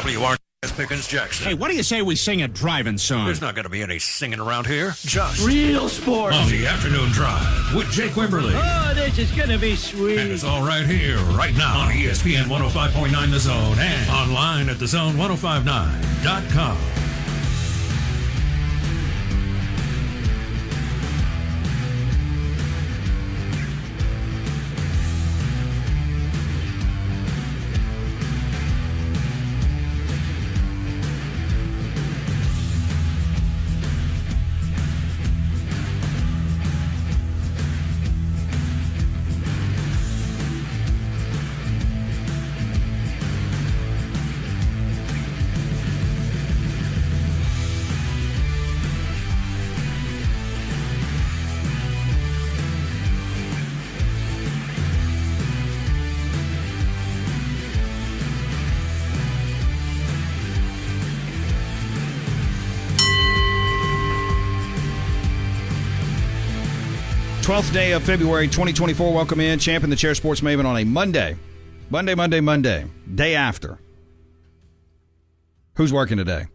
WRS Pickens Jackson. Hey, what do you say we sing a driving song? There's not going to be any singing around here. Just real sports. On the afternoon drive with Jake Wimberly. Oh, this is going to be sweet. And it's all right here, right now on ESPN 105.9 The Zone and online at thezone1059.com. Twelfth day of February 2024. Welcome in. Champ in the Chair Sports Maven on a Monday. Day after. Who's working today?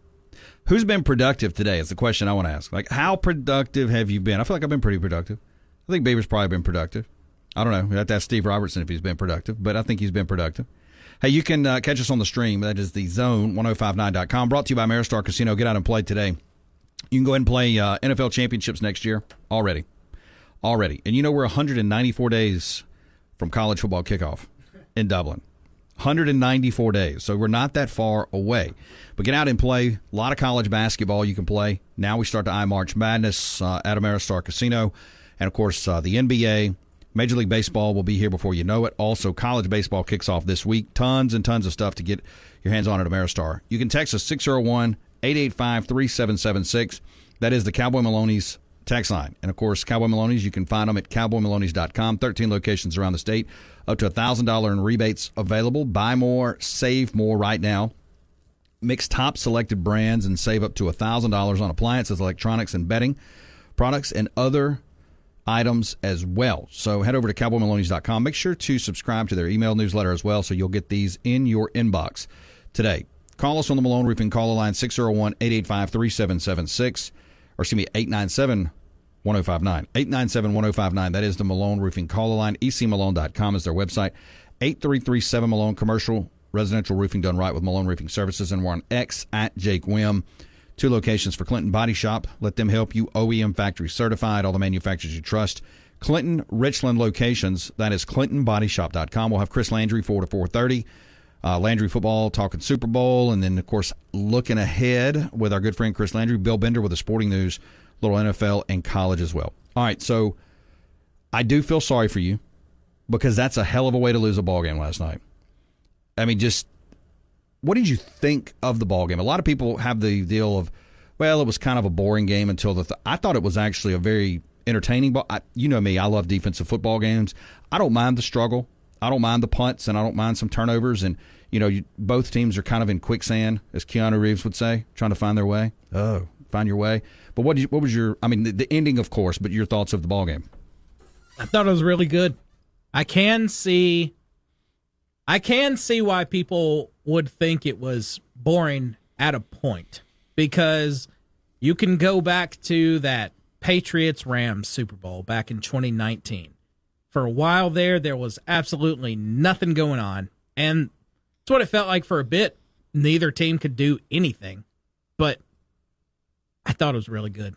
Who's been productive today is the question I want to ask. Like, how productive have you been? I feel like I've been pretty productive. I think Beaver's probably been productive. I don't know. We have to ask Steve Robertson if he's been productive, but I think he's been productive. Hey, you can catch us on the stream. That is the zone1059.com. Brought to you by Ameristar Casino. Get out and play today. You can go ahead and play NFL championships next year already. And you know we're 194 days from college football kickoff in Dublin. 194 days. So we're not that far away. But get out and play. A lot of college basketball you can play. Now we start to eye March Madness at Ameristar Casino. And, of course, the NBA, Major League Baseball will be here before you know it. Also, college baseball kicks off this week. Tons and tons of stuff to get your hands on at Ameristar. You can text us 601-885-3776. That is the Cowboy Maloney's text line. And, of course, Cowboy Maloney's, you can find them at cowboymaloney's.com. 13 locations around the state. Up to $1,000 in rebates available. Buy more, save more right now. Mix top selected brands and save up to $1,000 on appliances, electronics, and bedding products, and other items as well. So head over to cowboymaloney's.com. Make sure to subscribe to their email newsletter as well so you'll get these in your inbox today. Call us on the Malone Roofing caller line, 601-885-3776. Or excuse me, 897-1059. 897-1059. That is the Malone Roofing caller line. ecmalone.com is their website. 8337 Malone, commercial, residential roofing done right with Malone Roofing Services. And we're on X at Jake Wim. 2 locations for Clinton Body Shop. Let them help you. OEM factory certified. All the manufacturers you trust. Clinton Richland locations. That is ClintonBodyShop.com. We'll have Chris Landry 4 to 4:30. Landry football, talking Super Bowl, and then, of course, looking ahead with our good friend Chris Landry, Bill Bender with the sporting news, little NFL and college as well. All right, so I do feel sorry for you because that's a hell of a way to lose a ball game last night. I mean, just what did you think of the ball game? A lot of people have the deal of, well, it was kind of a boring game until I thought it was actually a very entertaining ball. You know me, I love defensive football games. I don't mind the struggle. I don't mind the punts, and I don't mind some turnovers. And, you know, both teams are kind of in quicksand, as Keanu Reeves would say, trying to find their way. Oh, find your way. But what was your, I mean, the ending, of course, but your thoughts of the ballgame? I thought it was really good. I can see why people would think it was boring at a point, because you can go back to that Patriots-Rams Super Bowl back in 2019. For a while there was absolutely nothing going on, and it's what it felt like for a bit. Neither team could do anything, but I thought it was really good.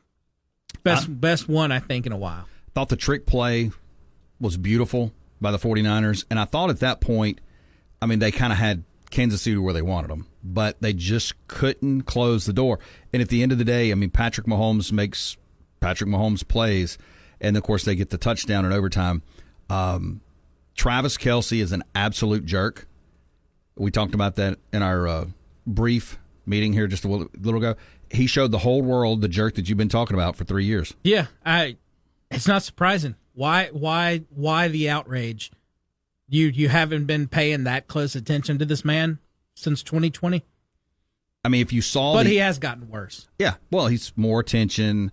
Best one, I think, in a while. Thought the trick play was beautiful by the 49ers, and I thought at that point, I mean, they kind of had Kansas City where they wanted them, but they just couldn't close the door. And at the end of the day, I mean, Patrick Mahomes makes Patrick Mahomes plays, and, of course, they get the touchdown in overtime. Travis Kelce is an absolute jerk. We talked about that in our brief meeting here just a little ago. He showed the whole world the jerk that you've been talking about for 3 years. Yeah, it's not surprising. Why the outrage? You haven't been paying that close attention to this man since 2020? I mean, if you saw... But he has gotten worse. Yeah, well, he's more attention.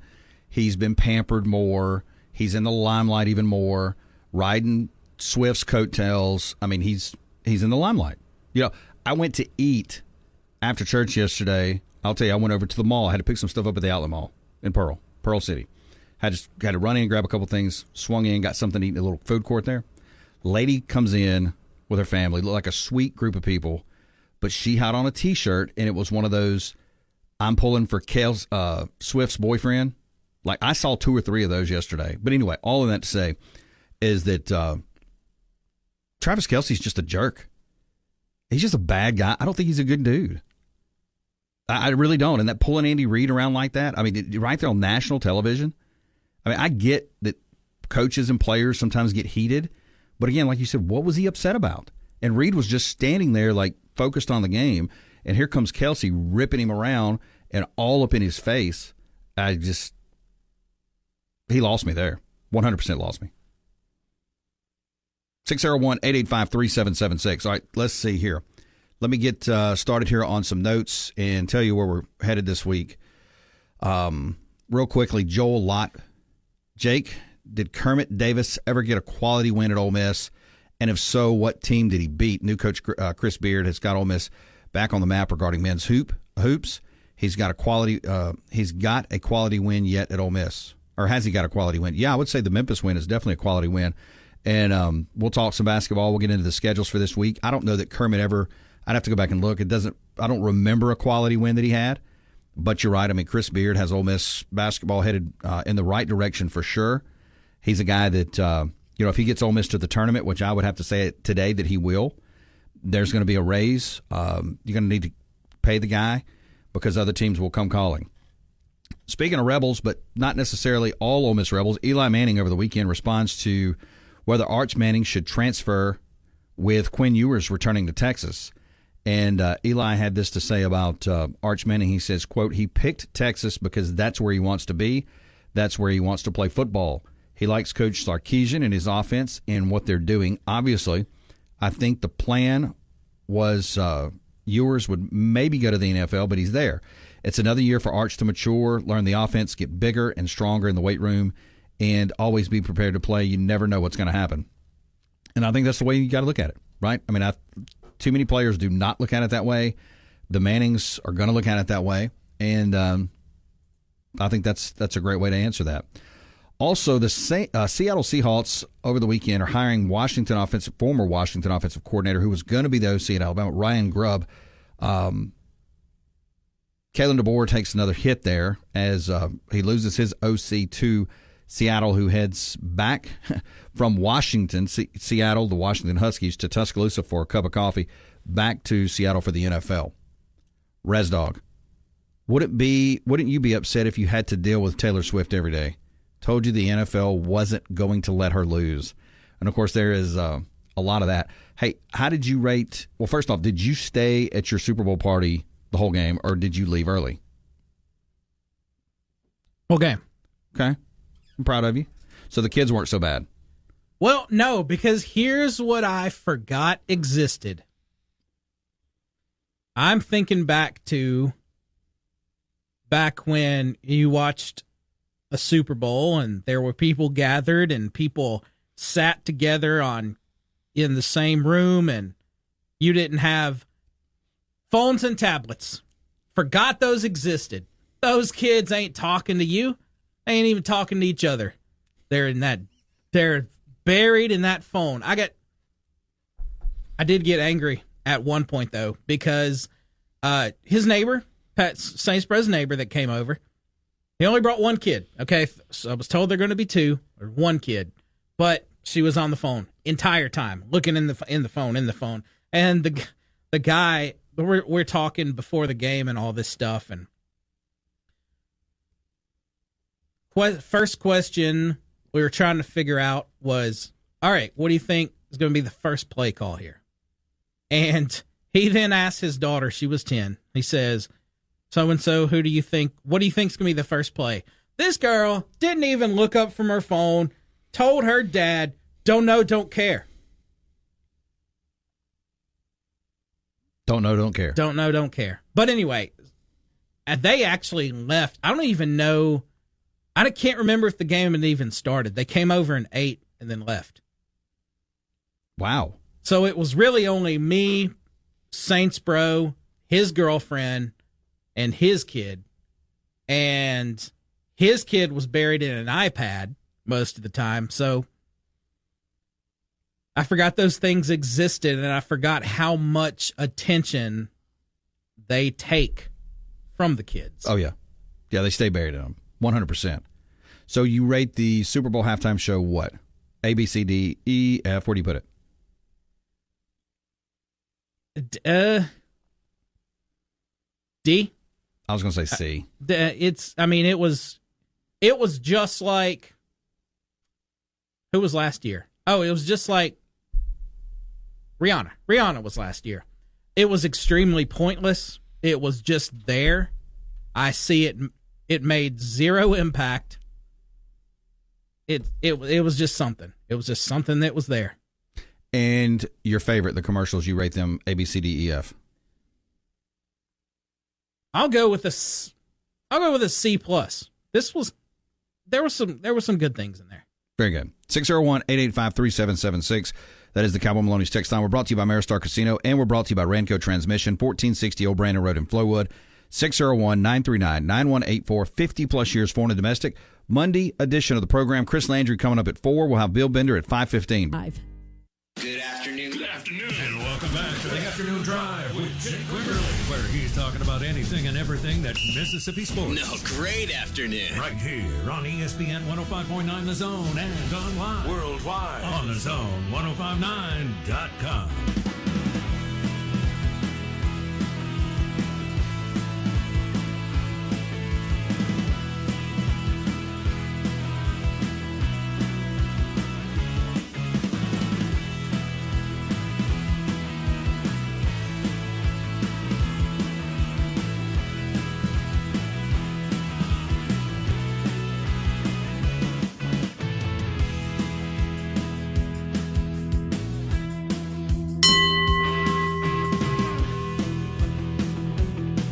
He's been pampered more. He's in the limelight even more. Riding Swift's coattails. I mean, he's in the limelight. You know, I went to eat after church yesterday, I'll tell you, I went over to the mall. I had to pick some stuff up at the outlet mall in Pearl City. Had to run in, grab a couple things, swung in, got something to eat in a little food court there. Lady comes in with her family, looked like a sweet group of people, but she had on a T-shirt, and it was one of those, I'm pulling for Swift's boyfriend. Like, I saw 2 or 3 of those yesterday. But anyway, all of that to say is that Travis Kelce's just a jerk. He's just a bad guy. I don't think he's a good dude. I really don't. And that pulling Andy Reid around like that, I mean, right there on national television. I mean, I get that coaches and players sometimes get heated. But again, like you said, what was he upset about? And Reid was just standing there, like, focused on the game. And here comes Kelce ripping him around and all up in his face. He lost me there. 100% lost me. 601-885-3776. All right, let's see here. Let me get started here on some notes and tell you where we're headed this week. Real quickly, Joel Lott. Jake, did Kermit Davis ever get a quality win at Ole Miss? And if so, what team did he beat? New coach Chris Beard has got Ole Miss back on the map regarding men's hoops. He's got a quality win yet at Ole Miss. Or has he got a quality win? Yeah, I would say the Memphis win is definitely a quality win. And we'll talk some basketball. We'll get into the schedules for this week. I don't know that Kermit ever – I'd have to go back and look. I don't remember a quality win that he had. But you're right. I mean, Chris Beard has Ole Miss basketball headed in the right direction for sure. He's a guy that, if he gets Ole Miss to the tournament, which I would have to say today that he will, there's going to be a raise. You're going to need to pay the guy because other teams will come calling. Speaking of Rebels, but not necessarily all Ole Miss Rebels, Eli Manning over the weekend responds to whether Arch Manning should transfer with Quinn Ewers returning to Texas. And Eli had this to say about Arch Manning. He says, quote, he picked Texas because that's where he wants to be. That's where he wants to play football. He likes Coach Sarkisian and his offense and what they're doing. Obviously, I think the plan was Ewers would maybe go to the NFL, but he's there. It's another year for Arch to mature, learn the offense, get bigger and stronger in the weight room, and always be prepared to play. You never know what's going to happen. And I think that's the way you got to look at it, right? I mean, too many players do not look at it that way. The Mannings are going to look at it that way, and I think that's a great way to answer that. Also, the Seattle Seahawks over the weekend are hiring former Washington offensive coordinator who was going to be the OC at Alabama, Ryan Grubb. Kalen DeBoer takes another hit there as he loses his OC to Seattle, who heads back from Washington, Seattle, the Washington Huskies, to Tuscaloosa for a cup of coffee, back to Seattle for the NFL. Resdog, wouldn't you be upset if you had to deal with Taylor Swift every day? Told you the NFL wasn't going to let her lose. And, of course, there is a lot of that. Hey, how did you rate – well, first off, did you stay at your Super Bowl party the whole game, or did you leave early? Whole game. Okay. I'm proud of you. So the kids weren't so bad. Well, no, because here's what I forgot existed. I'm thinking back when you watched a Super Bowl and there were people gathered and people sat together in the same room and you didn't have phones and tablets. Forgot those existed. Those kids ain't talking to you. They ain't even talking to each other. They're buried in that phone. I did get angry at one point though, because his neighbor, Pat Saintsbury's neighbor that came over, he only brought one kid. Okay, so I was told they're going to be 2 or 1 kid, but she was on the phone entire time, looking in the phone, and the guy, we're talking before the game and all this stuff, and first question we were trying to figure out was, all right, what do you think is going to be the first play call here? And he then asked his daughter, she was 10, he says, so-and-so, what do you think is going to be the first play? This girl didn't even look up from her phone, told her dad, don't know, don't care. Don't know, don't care. Don't know, don't care. But anyway, they actually left. I don't even know. I can't remember if the game had even started. They came over and ate and then left. Wow. So it was really only me, Saints Bro, his girlfriend, and his kid. And his kid was buried in an iPad most of the time. So I forgot those things existed, and I forgot how much attention they take from the kids. Oh, yeah. Yeah, they stay buried in them, 100%. So you rate the Super Bowl halftime show what? A, B, C, D, E, F. Where do you put it? D? I was going to say C. It was just like, who was last year? Oh, it was just like Rihanna. Rihanna was last year. It was extremely pointless. It was just there. I see it. It made zero impact. It was just something. It was just something that was there. And your favorite, the commercials, you rate them A, B, C, D, E, F. I'll go with a C+. There were some good things in there. Very good. 601-885-3776. That is the Cowboy Maloney's text line. We're brought to you by Maristar Casino, and we're brought to you by Ranco Transmission, 1460 Old Brandon Road in Flowood. 601-939-9184. 50-plus years foreign and domestic. Monday edition of the program. Chris Landry coming up at 4. We'll have Bill Bender at 5:15. Good afternoon. Good afternoon. And welcome back to the Afternoon Drive with Jake Wimberly, where he's talking about anything and everything that's Mississippi sports. No, great afternoon. Right here on ESPN 105.9 The Zone and online worldwide on the Zone1059.com.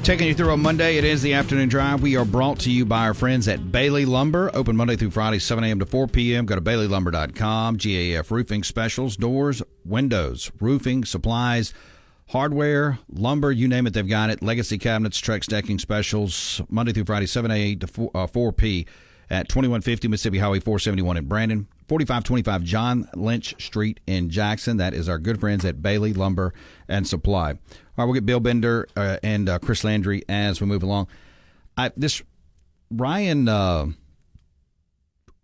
Taking you through on Monday, it is the Afternoon Drive. We are brought to you by our friends at Bailey Lumber. Open Monday through Friday, 7 a.m. to 4 p.m. Go to BaileyLumber.com. GAF Roofing Specials, doors, windows, roofing, supplies, hardware, lumber, you name it, they've got it. Legacy cabinets, Trex decking specials, Monday through Friday, 7 a.m. to 4 p.m. at 2150 Mississippi Highway 471 in Brandon, 4525 John Lynch Street in Jackson. That is our good friends at Bailey Lumber and Supply. All right, we'll get Bill Bender and Chris Landry as we move along. This Ryan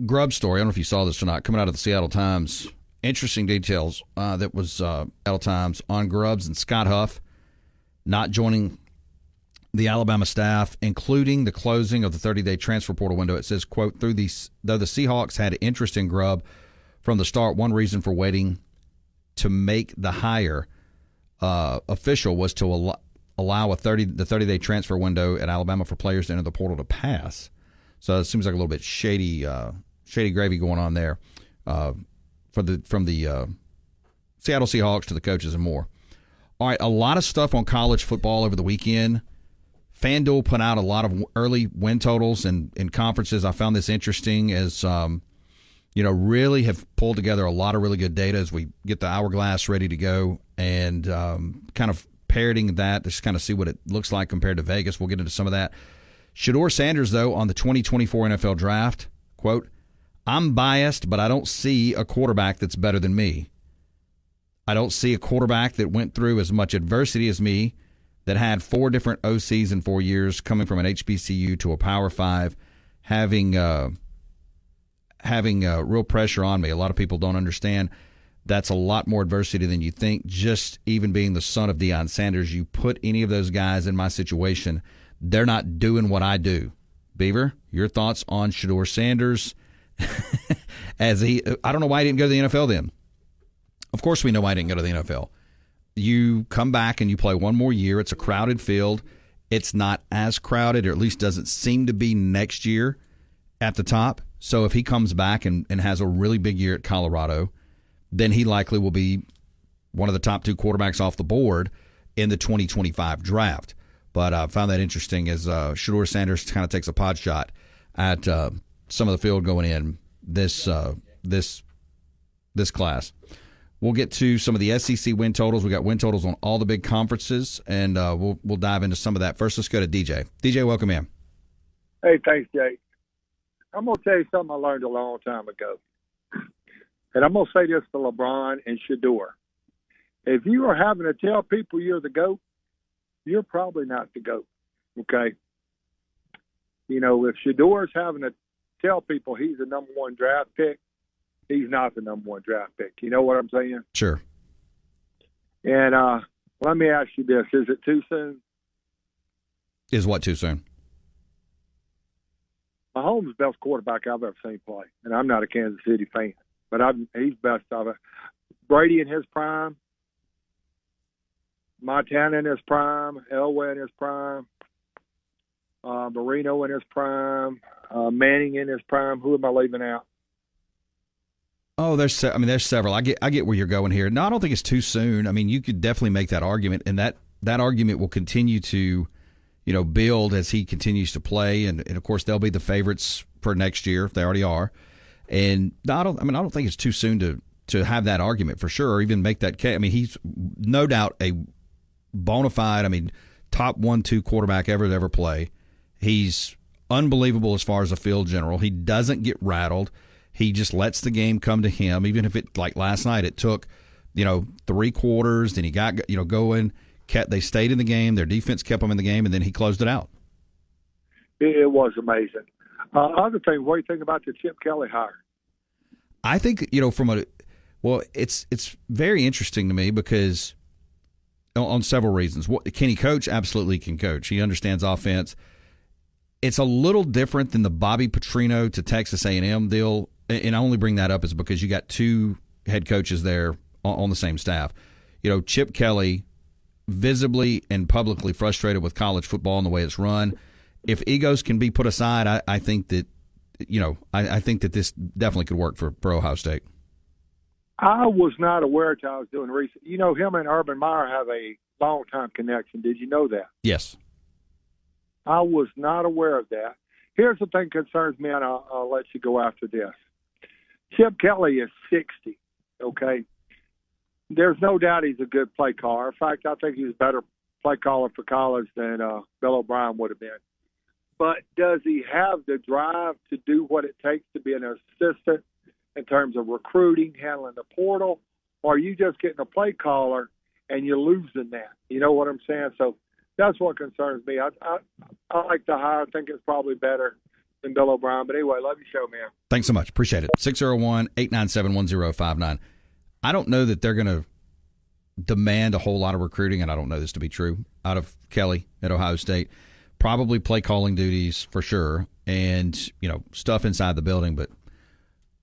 Grubb story, I don't know if you saw this or not, coming out of the Seattle Times. Interesting details that was Seattle Times on Grubbs and Scott Huff not joining the Alabama staff, including the closing of the 30-day transfer portal window. It says, quote, though the Seahawks had interest in Grubb from the start, one reason for waiting to make the hire official was to allow the 30-day transfer window at Alabama for players to enter the portal to pass. So it seems like a little bit shady gravy going on there from the Seattle Seahawks to the coaches and more. All right, a lot of stuff on college football over the weekend. Fanduel put out a lot of early win totals in conferences. I found this interesting as really have pulled together a lot of really good data as we get the hourglass ready to go and kind of parroting that to just kind of see what it looks like compared to Vegas. We'll get into some of that. Shedeur Sanders, though, on the 2024 NFL Draft, quote, I'm biased, but I don't see a quarterback that's better than me. I don't see a quarterback that went through as much adversity as me, that had 4 different OCs in 4 years, coming from an HBCU to a Power 5, having real pressure on me. A lot of people don't understand that's a lot more adversity than you think. Just even being the son of Deion Sanders, you put any of those guys in my situation, they're not doing what I do. Beaver, your thoughts on Shedeur Sanders? I don't know why he didn't go to the NFL then. Of course we know why he didn't go to the NFL. You come back and you play one more year. It's a crowded field. It's not as crowded, or at least doesn't seem to be next year at the top. So if he comes back and has a really big year at Colorado, then he likely will be one of the top 2 quarterbacks off the board in the 2025 draft. But I found that interesting as Shedeur Sanders kind of takes a pot shot at some of the field going in this class. We'll get to some of the SEC win totals. We got win totals on all the big conferences, and we'll dive into some of that. First, let's go to DJ. DJ, welcome in. Hey, thanks, Jake. I'm going to tell you something I learned a long time ago. And I'm going to say this to LeBron and Shador. If you are having to tell people you're the GOAT, you're probably not the GOAT, okay? You know, if Shador's having to tell people he's the number one draft pick, he's not the number one draft pick. You know what I'm saying? Sure. And let me ask you this. Is it too soon? Is what too soon? Mahomes is the best quarterback I've ever seen play. And I'm not a Kansas City fan, but he's best of it. Brady in his prime, Montana in his prime, Elway in his prime, Marino in his prime, Manning in his prime. Who am I leaving out? Oh, there's several. I get where you're going here. No, I don't think it's too soon. I mean, you could definitely make that argument, and that argument will continue to, build as he continues to play, and of course they'll be the favorites for next year if they already are. And I don't think it's too soon to have that argument for sure, or even make that case. I mean, he's no doubt a bona fide, top 1-2 quarterback ever to ever play. He's unbelievable as far as a field general. He doesn't get rattled. He just lets the game come to him, even if it, like last night, it took, 3 quarters, then he got, going. They stayed in the game. Their defense kept them in the game, and then he closed it out. It was amazing. Other thing, what do you think about the Chip Kelly hire? I think, it's very interesting to me because on several reasons. Can he coach? Absolutely can coach. He understands offense. It's a little different than the Bobby Petrino to Texas A&M deal, and I only bring that up is because you got 2 head coaches there on the same staff. Chip Kelly, visibly and publicly frustrated with college football and the way it's run. If egos can be put aside, I think that, I think that this definitely could work for Ohio State. I was not aware until I was doing research. Him and Urban Meyer have a long-time connection. Did you know that? Yes. I was not aware of that. Here's the thing that concerns me, and I'll let you go after this. Chip Kelly is 60, okay? There's no doubt he's a good play caller. In fact, I think he's a better play caller for college than Bill O'Brien would have been. But does he have the drive to do what it takes to be an assistant in terms of recruiting, handling the portal, or are you just getting a play caller and you're losing that? You know what I'm saying? So that's what concerns me. I like the hire. I think it's probably better than Bill O'Brien. But anyway, love your show, man. Thanks so much. Appreciate it. 601-897-1059. I don't know that they're going to demand a whole lot of recruiting, and I don't know this to be true, out of Kelly at Ohio State. Probably play calling duties for sure and, stuff inside the building, but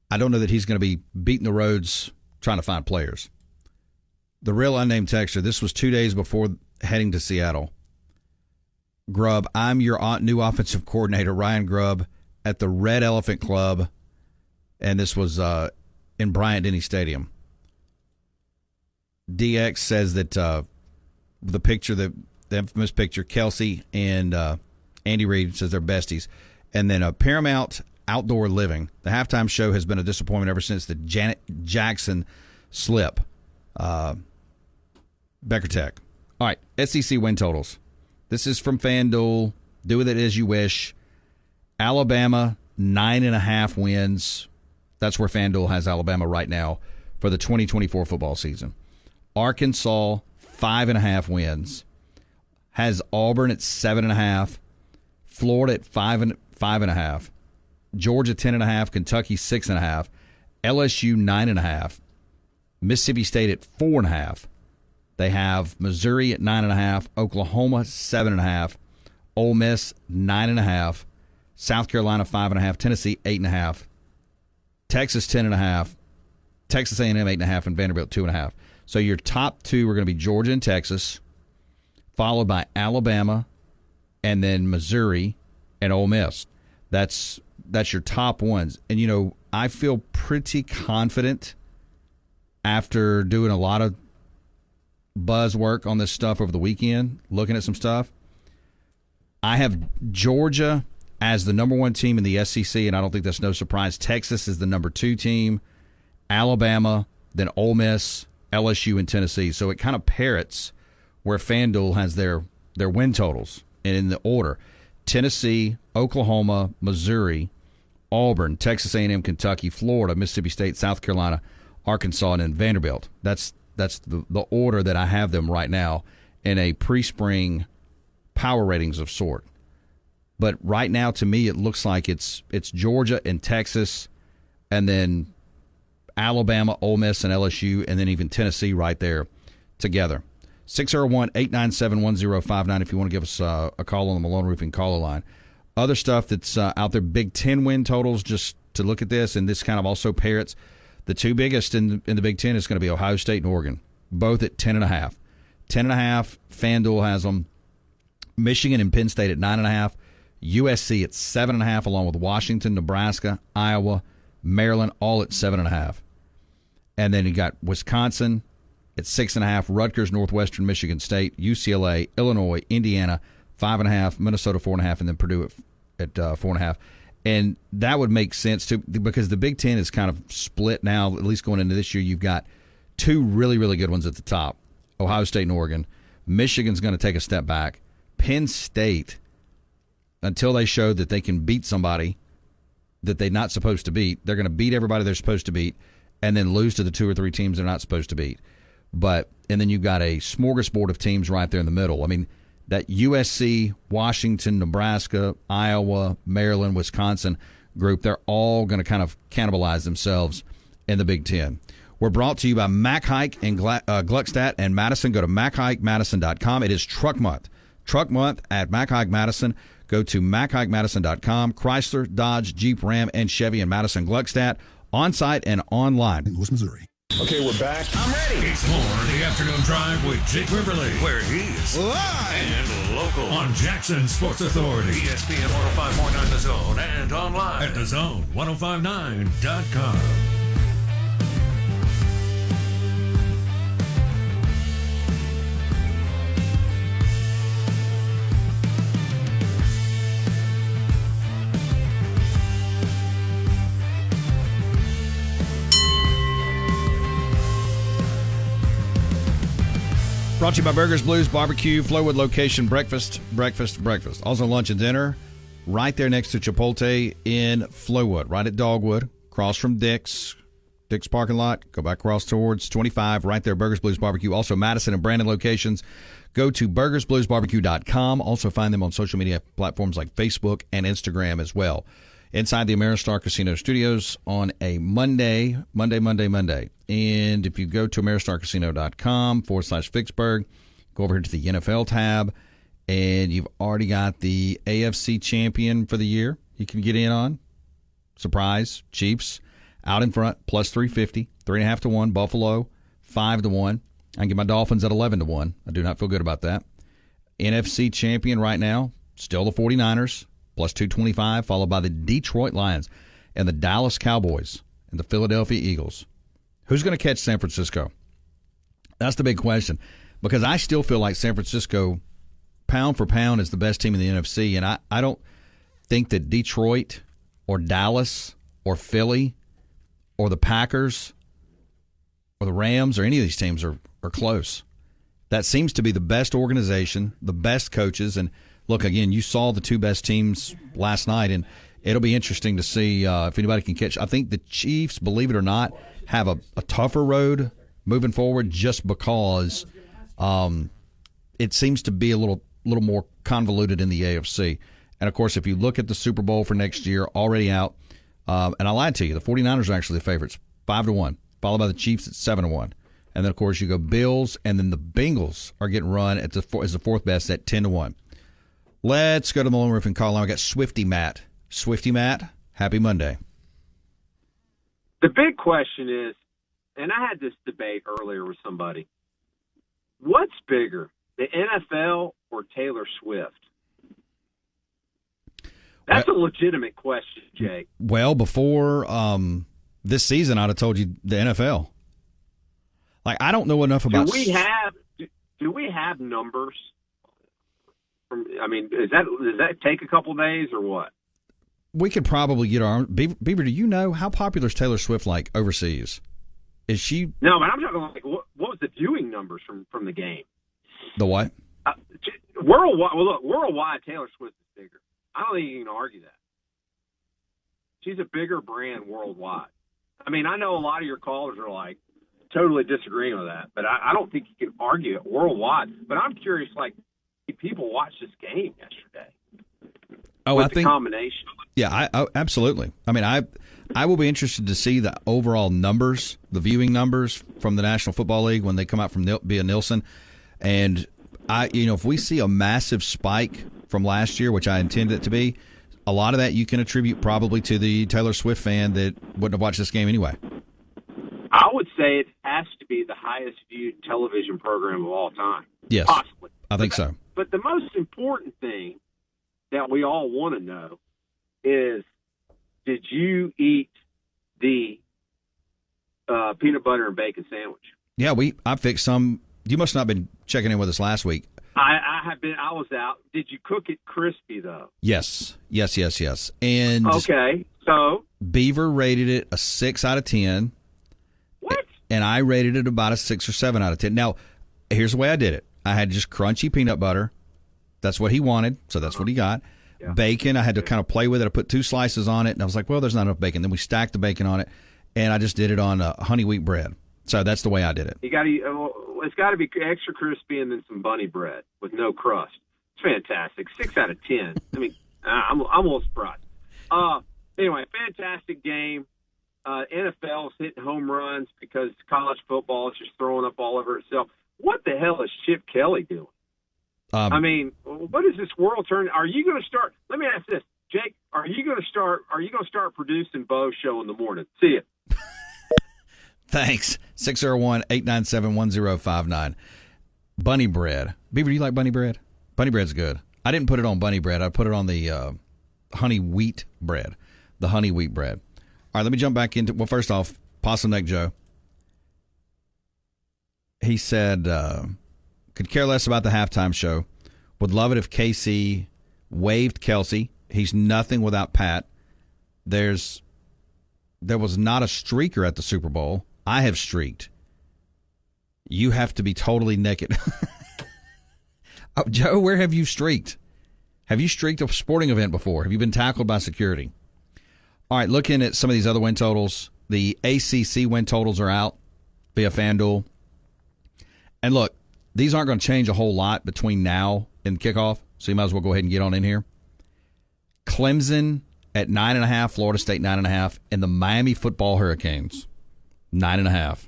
I don't know that he's going to be beating the roads trying to find players. The real unnamed texter, this was 2 days before heading to Seattle. Grubb, I'm your new offensive coordinator, Ryan Grubb, at the Red Elephant Club, and this was in Bryant-Denny Stadium. DX says that the picture, the infamous picture, Kelsey and Andy Reid says they're besties. And then Paramount Outdoor Living, the halftime show has been a disappointment ever since the Janet Jackson slip. Becker Tech. All right, SEC win totals. This is from Fanduel. Do with it as you wish. Alabama, 9.5 wins. That's where Fanduel has Alabama right now for the 2024 football season. Arkansas, 5.5 wins. Has Auburn at 7.5. Florida at 5.5. Georgia, 10.5. Kentucky, 6.5. LSU, 9.5. Mississippi State at 4.5. They have Missouri at 9.5. Oklahoma, 7.5. Ole Miss, 9.5. South Carolina, 5.5. Tennessee, 8.5. Texas, 10.5. Texas A&M, 8.5. And Vanderbilt, 2.5. So your top 2 are going to be Georgia and Texas, followed by Alabama, and then Missouri and Ole Miss. That's your top ones. And, I feel pretty confident after doing a lot of buzz work on this stuff over the weekend, looking at some stuff. I have Georgia as the number 1 team in the SEC, and I don't think that's no surprise. Texas is the number 2 team. Alabama, then Ole Miss, LSU, and Tennessee. So it kind of parrots where FanDuel has their win totals, and in the order: Tennessee, Oklahoma, Missouri, Auburn, Texas A&M, Kentucky, Florida, Mississippi State, South Carolina, Arkansas, and then Vanderbilt. That's the order that I have them right now in a pre-spring power ratings of sort. But right now, to me, it looks like it's Georgia and Texas, and then Alabama, Ole Miss, and LSU, and then even Tennessee right there together. 601-897-1059 if you want to give us a call on the Malone Roofing caller line. Other stuff that's out there, Big Ten win totals, just to look at this, and this kind of also parrots. The two biggest in the Big Ten is going to be Ohio State and Oregon, both at 10.5. 10.5, FanDuel has them. Michigan and Penn State at 9.5. USC at 7.5, along with Washington, Nebraska, Iowa, Maryland, all at 7.5. And then you got Wisconsin at 6.5, Rutgers, Northwestern, Michigan State, UCLA, Illinois, Indiana, 5.5, Minnesota 4.5, and then Purdue at 4.5. And that would make sense too, because the Big Ten is kind of split now. At least going into this year, you've got two really, really good ones at the top: Ohio State and Oregon. Michigan's going to take a step back. Penn State, until they show that they can beat somebody that they're not supposed to beat, they're going to beat everybody they're supposed to beat, and then lose to the two or three teams they're not supposed to beat. And then you've got a smorgasbord of teams right there in the middle. I mean, that USC, Washington, Nebraska, Iowa, Maryland, Wisconsin group, they're all going to kind of cannibalize themselves in the Big Ten. We're brought to you by Mac Hike in Gluckstadt and Madison. Go to MacHikeMadison.com. It is Truck Month. Truck Month at Mac Hike Madison. Go to MacHikeMadison.com. Chrysler, Dodge, Jeep, Ram, and Chevy in Madison, Gluckstadt, on-site and online. Louis, Missouri. Okay, we're back. I'm ready. It's more of the afternoon drive with Jake Wimberly, where he's Live and local on Jackson Sports Authority, ESPN 105.9 The Zone, and online at thezone1059.com. Brought to you by Burgers, Blues, Barbecue, Flowwood Location, breakfast. Also lunch and dinner right there next to Chipotle in Flowwood, right at Dogwood, across from Dick's parking lot. Go back across towards 25, right there, Burgers, Blues, Barbecue. Also Madison and Brandon locations. Go to burgersbluesbarbecue.com. Also find them on social media platforms like Facebook and Instagram as well. Inside the Ameristar Casino Studios on a Monday. And if you go to AmeristarCasino.com/Vicksburg, go over here to the NFL tab, and you've already got the AFC champion for the year you can get in on. Surprise, Chiefs out in front, plus 350, 3.5 to 1. Buffalo, 5 to 1. I can get my Dolphins at 11 to 1. I do not feel good about that. NFC champion right now, still the 49ers, plus 225, followed by the Detroit Lions and the Dallas Cowboys and the Philadelphia Eagles. Who's going to catch San Francisco? That's the big question, because I still feel like San Francisco, pound for pound, is the best team in the NFC, and I don't think that Detroit or Dallas or Philly or the Packers or the Rams or any of these teams are close. That seems to be the best organization, the best coaches, and look, again, you saw the two best teams last night, and it'll be interesting to see if anybody can catch. I think the Chiefs, believe it or not, have a tougher road moving forward just because it seems to be a little more convoluted in the AFC. And, of course, if you look at the Super Bowl for next year, already out, and I lied to you, the 49ers are actually the favorites, 5 to 1, followed by the Chiefs at 7 to 1. And then, of course, you go Bills, and then the Bengals are getting run as the fourth best at 10 to 1. Let's go to the Malone Roofing call line. We got Swifty Matt. Swifty Matt, happy Monday. The big question is, and I had this debate earlier with somebody, what's bigger, the NFL or Taylor Swift? That's a legitimate question, Jake. Well, before this season, I'd have told you the NFL. Like, I don't know enough about. Do we have numbers? Does that take a couple days or what? We could probably get our own. Beaver, do you know how popular is Taylor Swift like overseas? Is she No, but I'm talking like what was the viewing numbers from the game? the what? Worldwide. Well, look, worldwide, Taylor Swift is bigger. I don't think you can argue that. She's a bigger brand worldwide. I mean, I know a lot of your callers are like totally disagreeing with that, but I don't think you can argue it worldwide. But I'm curious, like, did people watch this game yesterday? Oh, with I the think combination. Yeah, I absolutely. I mean, I will be interested to see the overall numbers, the viewing numbers from the National Football League when they come out from via Nielsen, and if we see a massive spike from last year, which I intend it to be, a lot of that you can attribute probably to the Taylor Swift fan that wouldn't have watched this game anyway. I would say it has to be the highest viewed television program of all time. Yes, possibly. I think so. But the most important thing that we all want to know is, did you eat the peanut butter and bacon sandwich? Yeah, I fixed some. You must not have been checking in with us last week. I have been. I was out. Did you cook it crispy though? Yes. And okay, so Beaver rated it a 6 out of 10. What? And I rated it about a 6 or 7 out of 10. Now, here's the way I did it. I had just crunchy peanut butter. That's what he wanted, so that's what he got. Yeah. Bacon, I had to kind of play with it. I put 2 slices on it, and I was like, well, there's not enough bacon. Then we stacked the bacon on it, and I just did it on honey wheat bread. So that's the way I did it. You got to. It's got to be extra crispy and then some bunny bread with no crust. It's fantastic. 6 out of 10. I mean, I'm a little surprised. Anyway, fantastic game. NFL's hitting home runs because college football is just throwing up all over itself. What the hell is Chip Kelly doing? I mean, what is this world turn? Are you going to start? Let me ask this, Jake. Are you going to start producing Bo's show in the morning? See ya. Thanks. 601-897-1059. Bunny bread. Beaver, do you like bunny bread? Bunny bread's good. I didn't put it on bunny bread. I put it on the honey wheat bread. The honey wheat bread. All right, let me jump back into, well, first off, Possum Neck Joe. He said, could care less about the halftime show. Would love it if KC waived Kelsey. He's nothing without Pat. There was not a streaker at the Super Bowl. I have streaked. You have to be totally naked. Oh, Joe, where have you streaked? Have you streaked a sporting event before? Have you been tackled by security? All right, looking at some of these other win totals, the ACC win totals are out via Fanduel. And look, these aren't going to change a whole lot between now and kickoff, so you might as well go ahead and get on in here. Clemson at 9.5, Florida State 9.5, and the Miami football Hurricanes 9.5.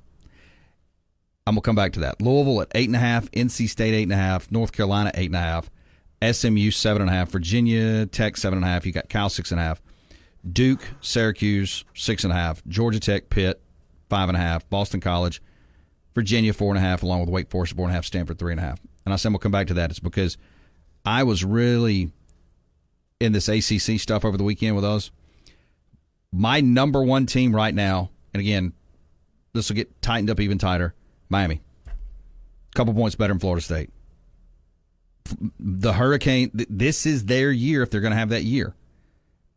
I'm going to come back to that. Louisville at 8.5, NC State 8.5, North Carolina 8.5, SMU 7.5, Virginia Tech 7.5. You got Cal 6.5, Duke, Syracuse 6.5, Georgia Tech, Pitt 5.5, Boston College, Virginia 4.5, along with Wake Forest 4.5, Stanford 3.5. And I said we'll come back to that. It's because I was really in this ACC stuff over the weekend with us. My number one team right now, and again, this will get tightened up even tighter, Miami. A couple points better than Florida State. The Hurricane, this is their year if they're going to have that year.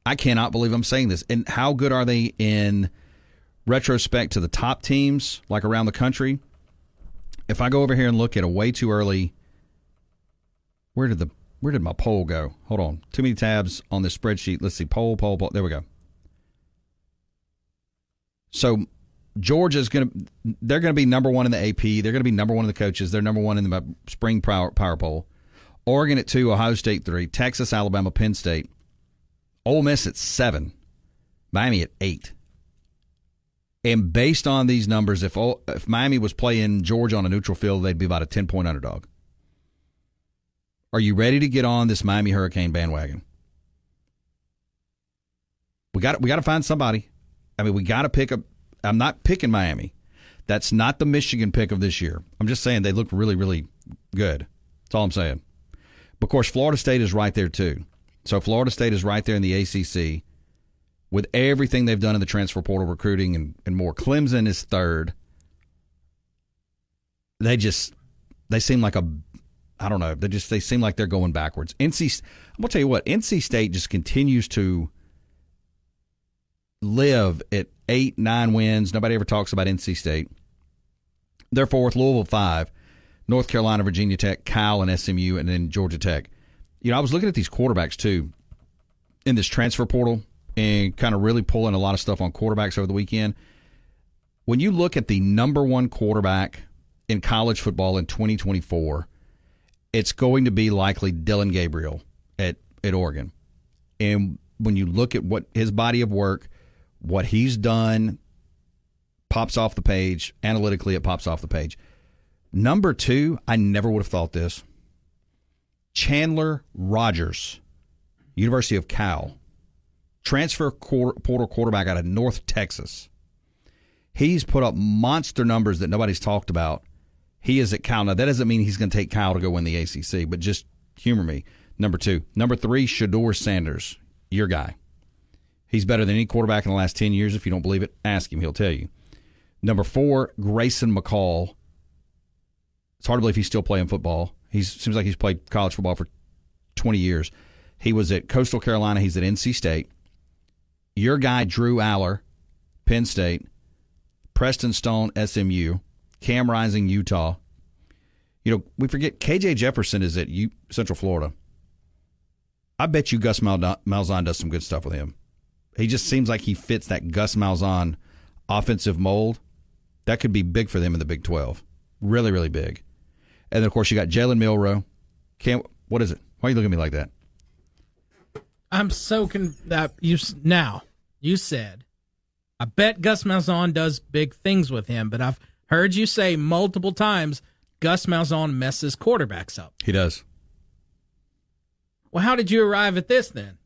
I cannot believe I'm saying this. And how good are they in retrospect to the top teams, like around the country? If I go over here and look at a way too early, where did my poll go? Hold on. Too many tabs on this spreadsheet. Let's see. Poll. There we go. So Georgia's they're going to be number one in the AP. They're going to be number one in the coaches. They're number one in the spring power poll. Oregon at 2, Ohio State 3, Texas, Alabama, Penn State. Ole Miss at 7, Miami at 8. And based on these numbers, if Miami was playing Georgia on a neutral field, they'd be about a 10-point underdog. Are you ready to get on this Miami Hurricane bandwagon? We got to find somebody. I mean, we got to pick up. I'm not picking Miami. That's not the Michigan pick of this year. I'm just saying they look really, really good. That's all I'm saying. But of course, Florida State is right there too. So Florida State is right there in the ACC with everything they've done in the transfer portal recruiting and more. Clemson is third. They seem like I don't know. They seem like they're going backwards. I'm going to tell you what, NC State just continues to live at 8, 9 wins. Nobody ever talks about NC State. They're fourth. Louisville 5. North Carolina, Virginia Tech, Cal, and SMU, and then Georgia Tech. You know, I was looking at these quarterbacks, too, in this transfer portal and kind of really pulling a lot of stuff on quarterbacks over the weekend. When you look at the number one quarterback in college football in 2024, it's going to be likely Dylan Gabriel at Oregon. And when you look at what his body of work, what he's done, pops off the page. Analytically, it pops off the page. Number 2, I never would have thought this. Chandler Rogers, University of Cal, transfer portal quarterback out of North Texas. He's put up monster numbers that nobody's talked about. He is at Cal. Now, that doesn't mean he's going to take Cal to go win the ACC, but just humor me. Number 2. Number 3, Shedeur Sanders, your guy. He's better than any quarterback in the last 10 years. If you don't believe it, ask him. He'll tell you. Number 4, Grayson McCall. It's hard to believe he's still playing football. He seems like he's played college football for 20 years. He was at Coastal Carolina. He's at NC State. Your guy, Drew Aller, Penn State. Preston Stone, SMU. Cam Rising, Utah. You know, we forget KJ Jefferson is at Central Florida. I bet you Gus Malzahn does some good stuff with him. He just seems like he fits that Gus Malzahn offensive mold. That could be big for them in the Big 12. Really, really big. And then, of course, you got Jalen Milroe. What is it? Why are you looking at me like that? I'm so now, you said, I bet Gus Malzahn does big things with him, but I've heard you say multiple times Gus Malzahn messes quarterbacks up. He does. Well, how did you arrive at this then?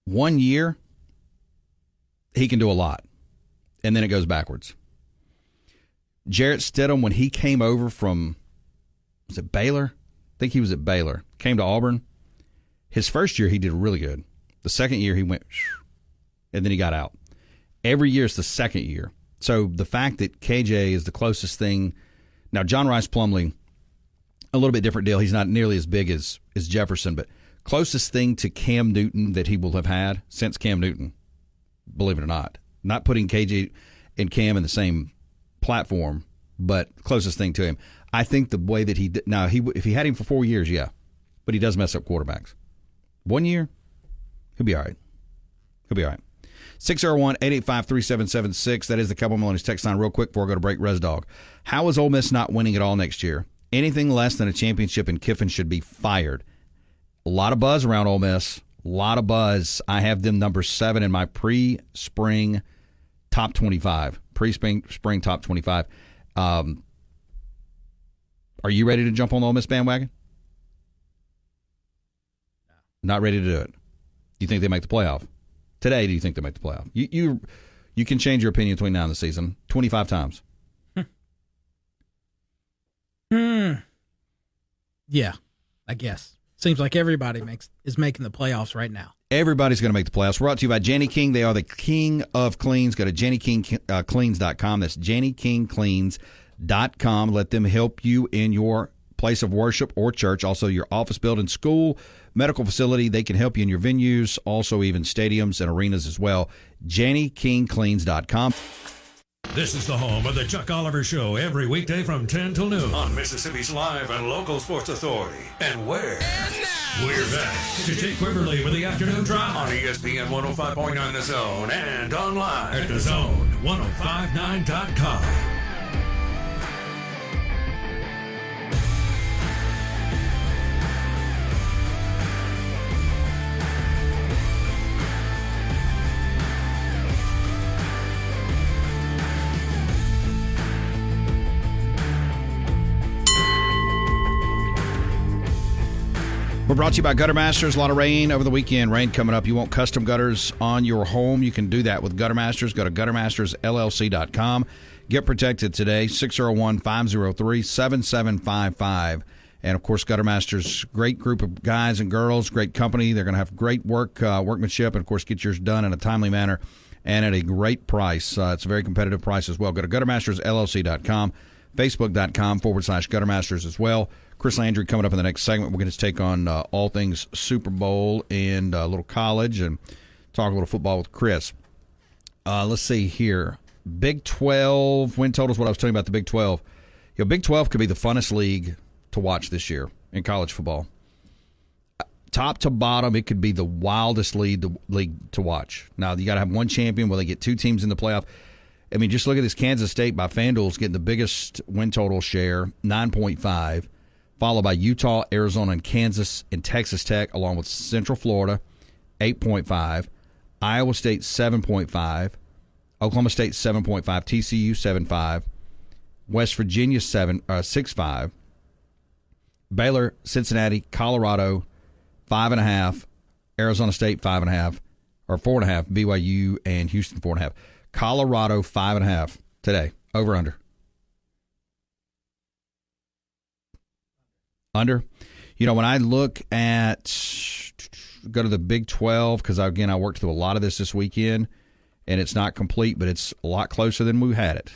1 year, he can do a lot, and then it goes backwards. Jarrett Stidham, when he came over from, was it Baylor? I think he was at Baylor. Came to Auburn. His first year, he did really good. The second year, he went, and then he got out. Every year, it's the second year. So the fact that KJ is the closest thing. Now, John Rice Plumlee, a little bit different deal. He's not nearly as big as Jefferson, but closest thing to Cam Newton that he will have had since Cam Newton, believe it or not. Not putting KJ and Cam in the same platform, but closest thing to him. I think the way that he did, now if he had him for 4 years, yeah, but he does mess up quarterbacks. 1 year, he'll be all right. He'll be all right. 601-885-3776. That is the Cowboy Maloney's text line. Real quick before I go to break, Res Dog. How is Ole Miss not winning it all next year? Anything less than a championship in Kiffin should be fired. A lot of buzz around Ole Miss. A lot of buzz. I have them number 7 in my pre-spring top 25. Pre-spring top 25. Are you ready to jump on the Ole Miss bandwagon? Not ready to do it. Do you think they make the playoff? Today, do you think they make the playoff? You can change your opinion between now and the season 25 times. Yeah, I guess. Seems like everybody is making the playoffs right now. Everybody's going to make the playoffs. We're brought to you by Jenny King. They are the king of cleans. Go to JennyKingCleans.com. That's JennyKingCleans.com. Let them help you in your place of worship or church, also your office building, school, medical facility. They can help you in your venues, also even stadiums and arenas as well. JennyKingCleans.com. This is the home of the Chuck Oliver Show every weekday from 10 till noon on Mississippi's live and local sports authority. And where? We're back to Jake Wimberly with the afternoon drive on ESPN 105.9 The Zone and online at thezone1059.com. We're brought to you by Gutter Masters. A lot of rain over the weekend. Rain coming up. You want custom gutters on your home? You can do that with Gutter Masters. Go to guttermastersllc.com. Get protected today. 601-503-7755. And, of course, Gutter Masters, great group of guys and girls, great company. They're going to have great workmanship, and, of course, get yours done in a timely manner and at a great price. It's a very competitive price as well. Go to guttermastersllc.com, facebook.com/guttermasters as well. Chris Landry coming up in the next segment. We're going to take on all things Super Bowl and a little college and talk a little football with Chris. Let's see here. Big 12 win totals, what I was telling you about the Big 12. Big 12 could be the funnest league to watch this year in college football. Top to bottom, it could be the wildest league to watch. Now, you got to have one champion where they get two teams in the playoff. I mean, just look at this. Kansas State by Fanduel is getting the biggest win total share, 9.5, followed by Utah, Arizona, and Kansas, and Texas Tech, along with Central Florida, 8.5, Iowa State, 7.5, Oklahoma State, 7.5, TCU, 7.5, West Virginia, 6.5, Baylor, Cincinnati, Colorado, 5.5, Arizona State, 5.5, or 4.5, BYU and Houston, 4.5. Colorado, 5.5 today. Over, under. Under. When I look at, go to the Big 12, because, again, I worked through a lot of this weekend, and it's not complete, but it's a lot closer than we had it.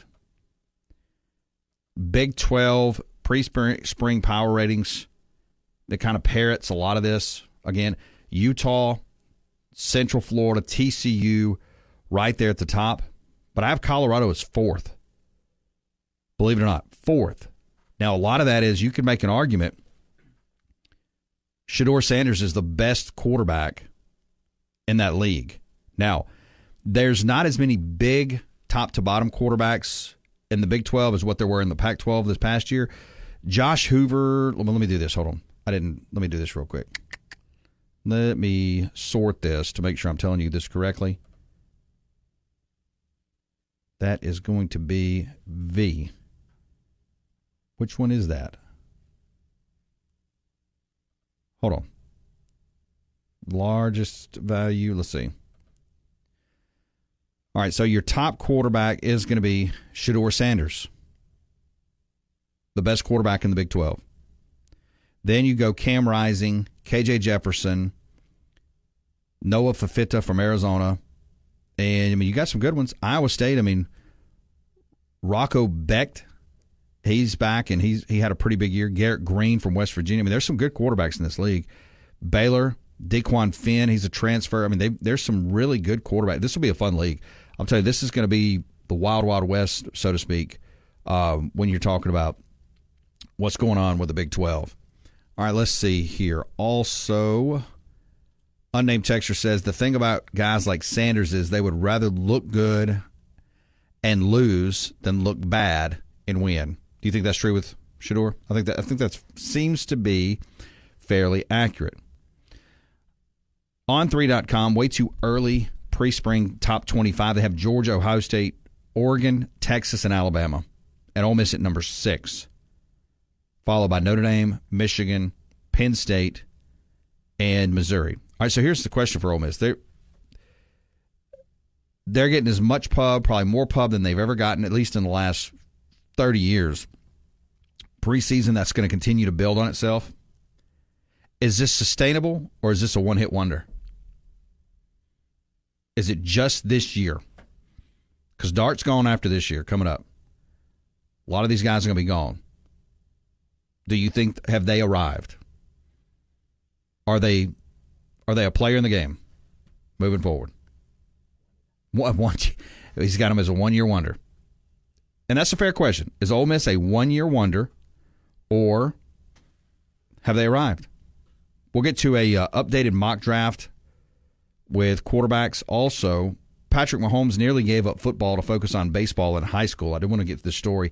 Big 12 pre-spring power ratings that kind of parrots a lot of this. Again, Utah, Central Florida, TCU, right there at the top. But I have Colorado as fourth. Believe it or not, fourth. Now, a lot of that is you can make an argument. Shedeur Sanders is the best quarterback in that league. Now, there's not as many big top-to-bottom quarterbacks in the Big 12 as what there were in the Pac-12 this past year. Josh Hoover, let me do this. Hold on. Let me do this real quick. Let me sort this to make sure I'm telling you this correctly. That is going to be V. Which one is that? Hold on. Largest value. Let's see. All right, so your top quarterback is going to be Shedeur Sanders, the best quarterback in the Big 12. Then you go Cam Rising, KJ Jefferson, Noah Fafita from Arizona. And, you got some good ones. Iowa State, Rocco Becht, he's back, and he had a pretty big year. Garrett Green from West Virginia. There's some good quarterbacks in this league. Baylor, Dequan Finn, he's a transfer. There's some really good quarterbacks. This will be a fun league. I'll tell you, this is going to be the wild, wild west, so to speak, when you're talking about what's going on with the Big 12. All right, let's see here. Also, unnamed texter says the thing about guys like Sanders is they would rather look good and lose than look bad and win. Do you think that's true with Shedeur? I think that seems to be fairly accurate. On3.com, way too early pre-spring top 25. They have Georgia, Ohio State, Oregon, Texas, and Alabama. And Ole Miss at number 6. Followed by Notre Dame, Michigan, Penn State, and Missouri. All right, so here's the question for Ole Miss. They're getting as much pub, probably more pub than they've ever gotten, at least in the last 30 years. Preseason, that's going to continue to build on itself. Is this sustainable, or is this a one-hit wonder? Is it just this year? Because Dart's gone after this year, coming up. A lot of these guys are going to be gone. Do you think, have they arrived? Are they a player in the game moving forward? He's got them as a one-year wonder. And that's a fair question. Is Ole Miss a one-year wonder, or have they arrived? We'll get to a updated mock draft with quarterbacks. Also, Patrick Mahomes nearly gave up football to focus on baseball in high school. I did want to get to this story.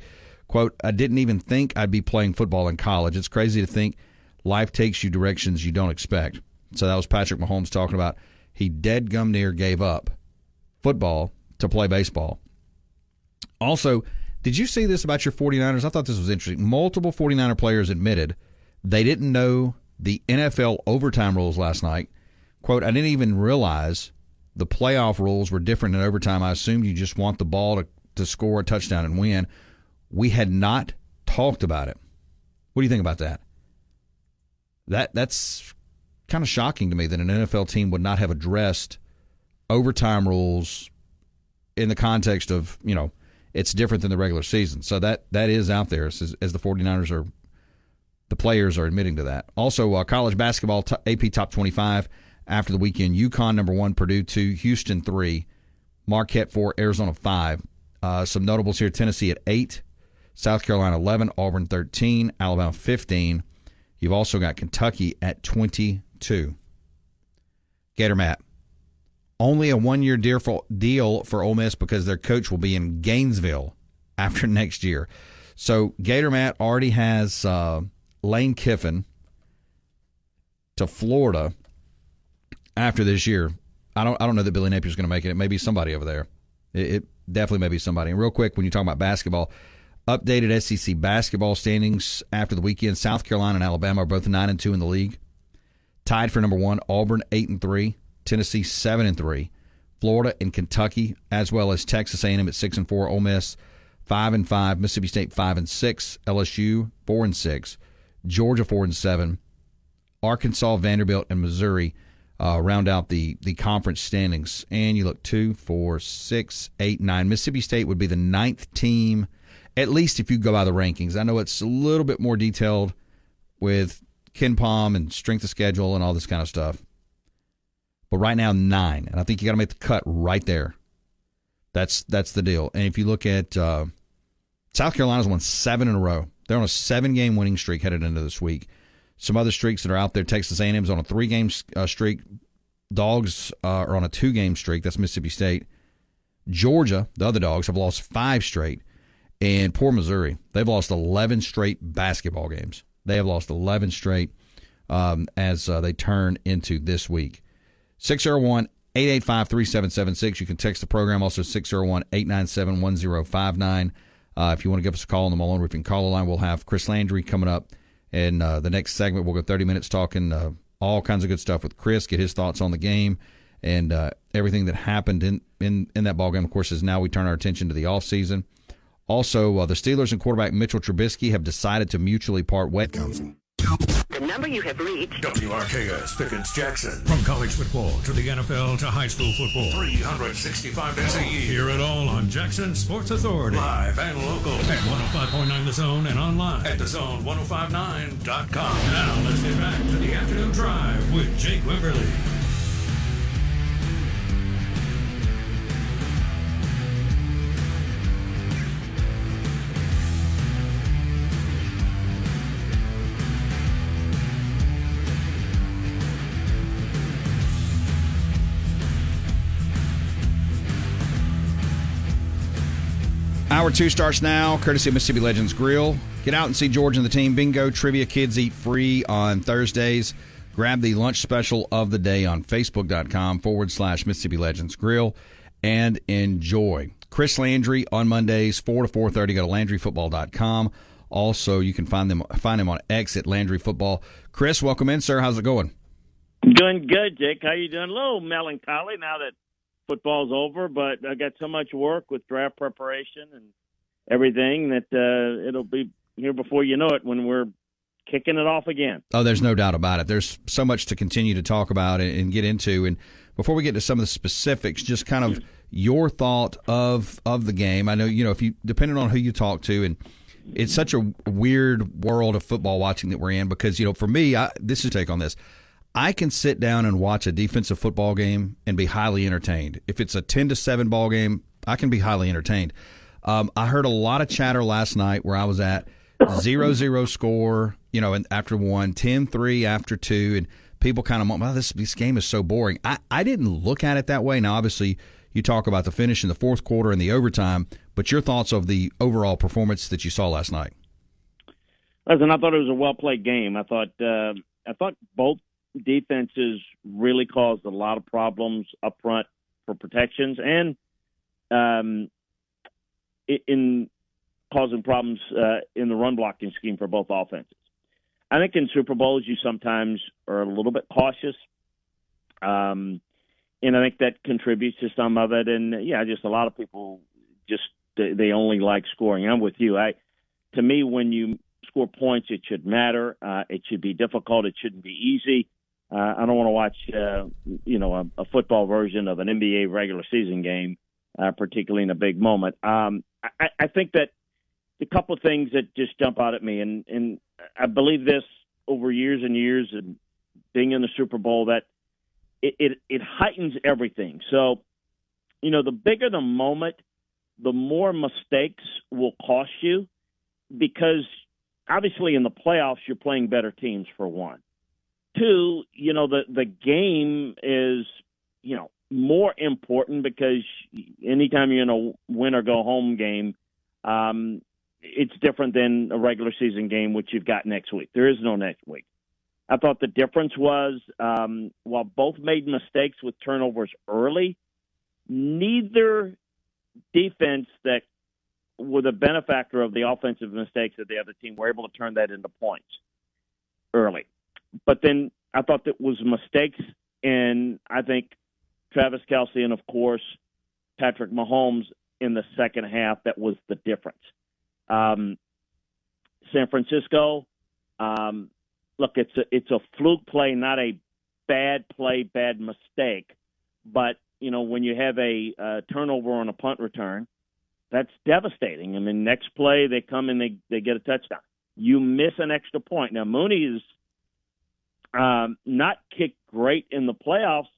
Quote, I didn't even think I'd be playing football in college. It's crazy to think life takes you directions you don't expect. So that was Patrick Mahomes talking about he dead gum near gave up football to play baseball. Also, did you see this about your 49ers? I thought this was interesting. Multiple 49er players admitted they didn't know the NFL overtime rules last night. Quote, I didn't even realize the playoff rules were different in overtime. I assumed you just want the ball to score a touchdown and win. We had not talked about it. What do you think about that? That's kind of shocking to me that an NFL team would not have addressed overtime rules in the context of, it's different than the regular season. So that is out there as the 49ers the players are admitting to that. Also, college basketball AP Top 25 after the weekend. UConn number 1, Purdue 2, Houston 3, Marquette 4, Arizona 5. Some notables here: Tennessee at 8, South Carolina 11, Auburn 13, Alabama 15. You've also got Kentucky at 22. Gator Matt, only a one-year deal for Ole Miss because their coach will be in Gainesville after next year. So Gator Matt already has Lane Kiffin to Florida after this year. I don't know that Billy Napier's going to make it. It may be somebody over there. It definitely may be somebody. And real quick, when you talk about basketball, updated SEC basketball standings after the weekend: South Carolina and Alabama are both 9-2 in the league. Tied for number 1, Auburn 8-3, Tennessee 7-3, Florida and Kentucky, as well as Texas A&M at 6-4, Ole Miss 5-5, Mississippi State 5-6, LSU 4-6, Georgia 4-7, Arkansas, Vanderbilt, and Missouri round out the conference standings. And you look 2, 4, 6, 8, 9. Mississippi State would be the 9th team, at least if you go by the rankings. I know it's a little bit more detailed with Ken Palm and strength of schedule and all this kind of stuff. But right now, 9. And I think you got to make the cut right there. That's the deal. And if you look at South Carolina's won 7 in a row. They're on a 7-game winning streak headed into this week. Some other streaks that are out there: Texas A&M's on a 3-game streak. Dogs are on a 2-game streak. That's Mississippi State. Georgia, the other Dogs, have lost 5 straight. And poor Missouri, they've lost 11 straight basketball games. They have lost 11 straight as they turn into this week. 601-885-3776. You can text the program. Also 601-897-1059. If you want to give us a call on the Malone Roofing caller line, we'll have Chris Landry coming up. And the next segment, we'll go 30 minutes talking all kinds of good stuff with Chris, get his thoughts on the game and everything that happened in that ballgame. Of course, as now we turn our attention to the offseason. Also, the Steelers and quarterback Mitchell Trubisky have decided to mutually part ways. The number you have reached. WRKS Pickens Jackson. From college football to the NFL to high school football. 365 days a year. Hear it all on Jackson Sports Authority. Live and local at 105.9 The Zone and online at thezone1059.com. Now let's get back to the afternoon drive with Jake Wimberly. Hour 2 starts now, courtesy of Mississippi Legends Grill. Get out and see George and the team. Bingo, trivia, kids eat free on Thursdays. Grab the lunch special of the day on Facebook.com/Mississippi Legends Grill and enjoy. Chris Landry on Mondays, 4 to 4:30. Go to LandryFootball.com. Also, you can find him on X at Landry Football. Chris, welcome in, sir. How's it going? Doing good, Jake. How you doing? A little melancholy now that football's over, but I got so much work with draft preparation and everything that it'll be here before you know it when we're kicking it off again. Oh, there's no doubt about it. There's so much to continue to talk about and get into. And before we get to some of the specifics, just kind of your thought of the game. I know, if you, depending on who you talk to, and it's such a weird world of football watching that we're in because, for me, this is take on this. I can sit down and watch a defensive football game and be highly entertained. If it's a 10-7 ball game, I can be highly entertained. I heard a lot of chatter last night where I was at, 0-0 score, and after 1, 10-3 after 2, and people kind of, well, this game is so boring. I didn't look at it that way. Now, obviously, you talk about the finish in the fourth quarter and the overtime, but your thoughts of the overall performance that you saw last night? Listen, I thought it was a well-played game. I thought both defenses really caused a lot of problems up front for protections and in causing problems in the run blocking scheme for both offenses. I think in Super Bowls you sometimes are a little bit cautious, and I think that contributes to some of it. And just a lot of people they only like scoring. I'm with you. To me, when you score points, it should matter. It should be difficult. It shouldn't be easy. I don't want to watch, a football version of an NBA regular season game, particularly in a big moment. I think that a couple of things that just jump out at me, and I believe this over years and years and being in the Super Bowl, that it heightens everything. So the bigger the moment, the more mistakes will cost you, because obviously in the playoffs you're playing better teams, for one. Two, the game is, more important, because anytime you're in a win or go home game, it's different than a regular season game, which you've got next week. There is no next week. I thought the difference was, while both made mistakes with turnovers early, neither defense that were the benefactor of the offensive mistakes of the other team were able to turn that into points early. But then I thought that was mistakes, and I think Travis Kelce and, of course, Patrick Mahomes in the second half, that was the difference. San Francisco, look, it's a fluke play, not a bad play, bad mistake. But, when you have a turnover on a punt return, that's devastating. I mean, next play they come and they get a touchdown. You miss an extra point. Now, Mooney is not kicked great in the playoffs,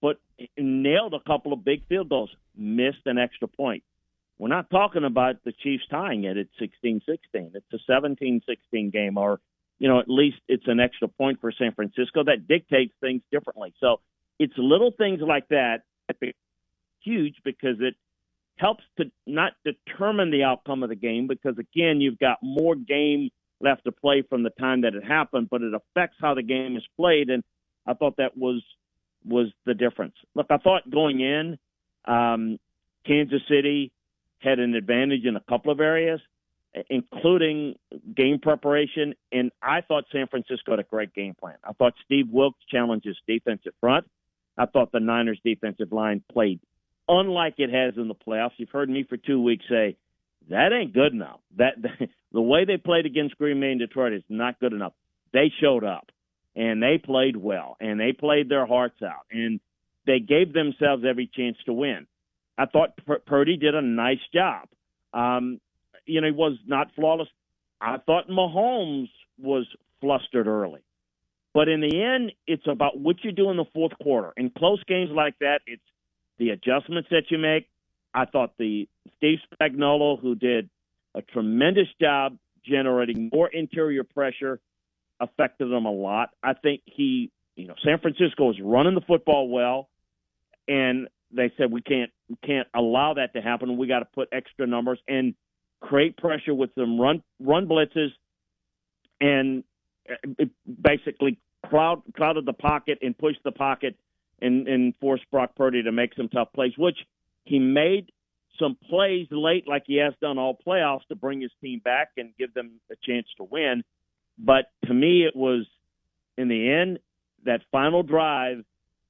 but nailed a couple of big field goals, missed an extra point. We're not talking about the Chiefs tying it at 16-16. It's a 17-16 game, or, at least it's an extra point for San Francisco. That dictates things differently. So it's little things like that huge, because it helps to not determine the outcome of the game, because, again, you've got more game left to play from the time that it happened, but it affects how the game is played, and I thought that was the difference. Look, I thought going in, Kansas City had an advantage in a couple of areas, including game preparation, and I thought San Francisco had a great game plan. I thought Steve Wilks challenged his defensive front. I thought the Niners' defensive line played unlike it has in the playoffs. You've heard me for 2 weeks say, that ain't good enough. The way they played against Green Bay and Detroit is not good enough. They showed up, and they played well, and they played their hearts out, and they gave themselves every chance to win. I thought Purdy did a nice job. He was not flawless. I thought Mahomes was flustered early. But in the end, it's about what you do in the fourth quarter. In close games like that, it's the adjustments that you make. I thought the Steve Spagnuolo, who did a tremendous job generating more interior pressure, affected them a lot. I think San Francisco was running the football well, and they said we can't allow that to happen. We got to put extra numbers and create pressure with some run blitzes, and it basically crowded the pocket and pushed the pocket and forced Brock Purdy to make some tough plays, which he made some plays late, like he has done all playoffs, to bring his team back and give them a chance to win. But to me, it was, in the end, that final drive,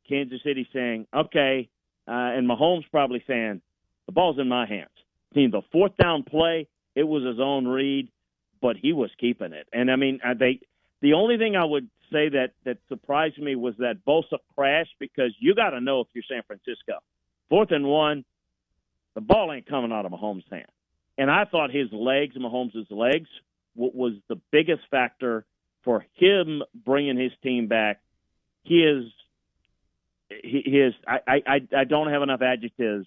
Kansas City saying, okay, and Mahomes probably saying, the ball's in my hands. The fourth down play, it was his own read, but he was keeping it. And, I mean, the only thing I would say that surprised me was that Bosa crashed, because you got to know if you're San Francisco. 4th and 1, the ball ain't coming out of Mahomes' hand. And I thought Mahomes' legs, was the biggest factor for him bringing his team back. I don't have enough adjectives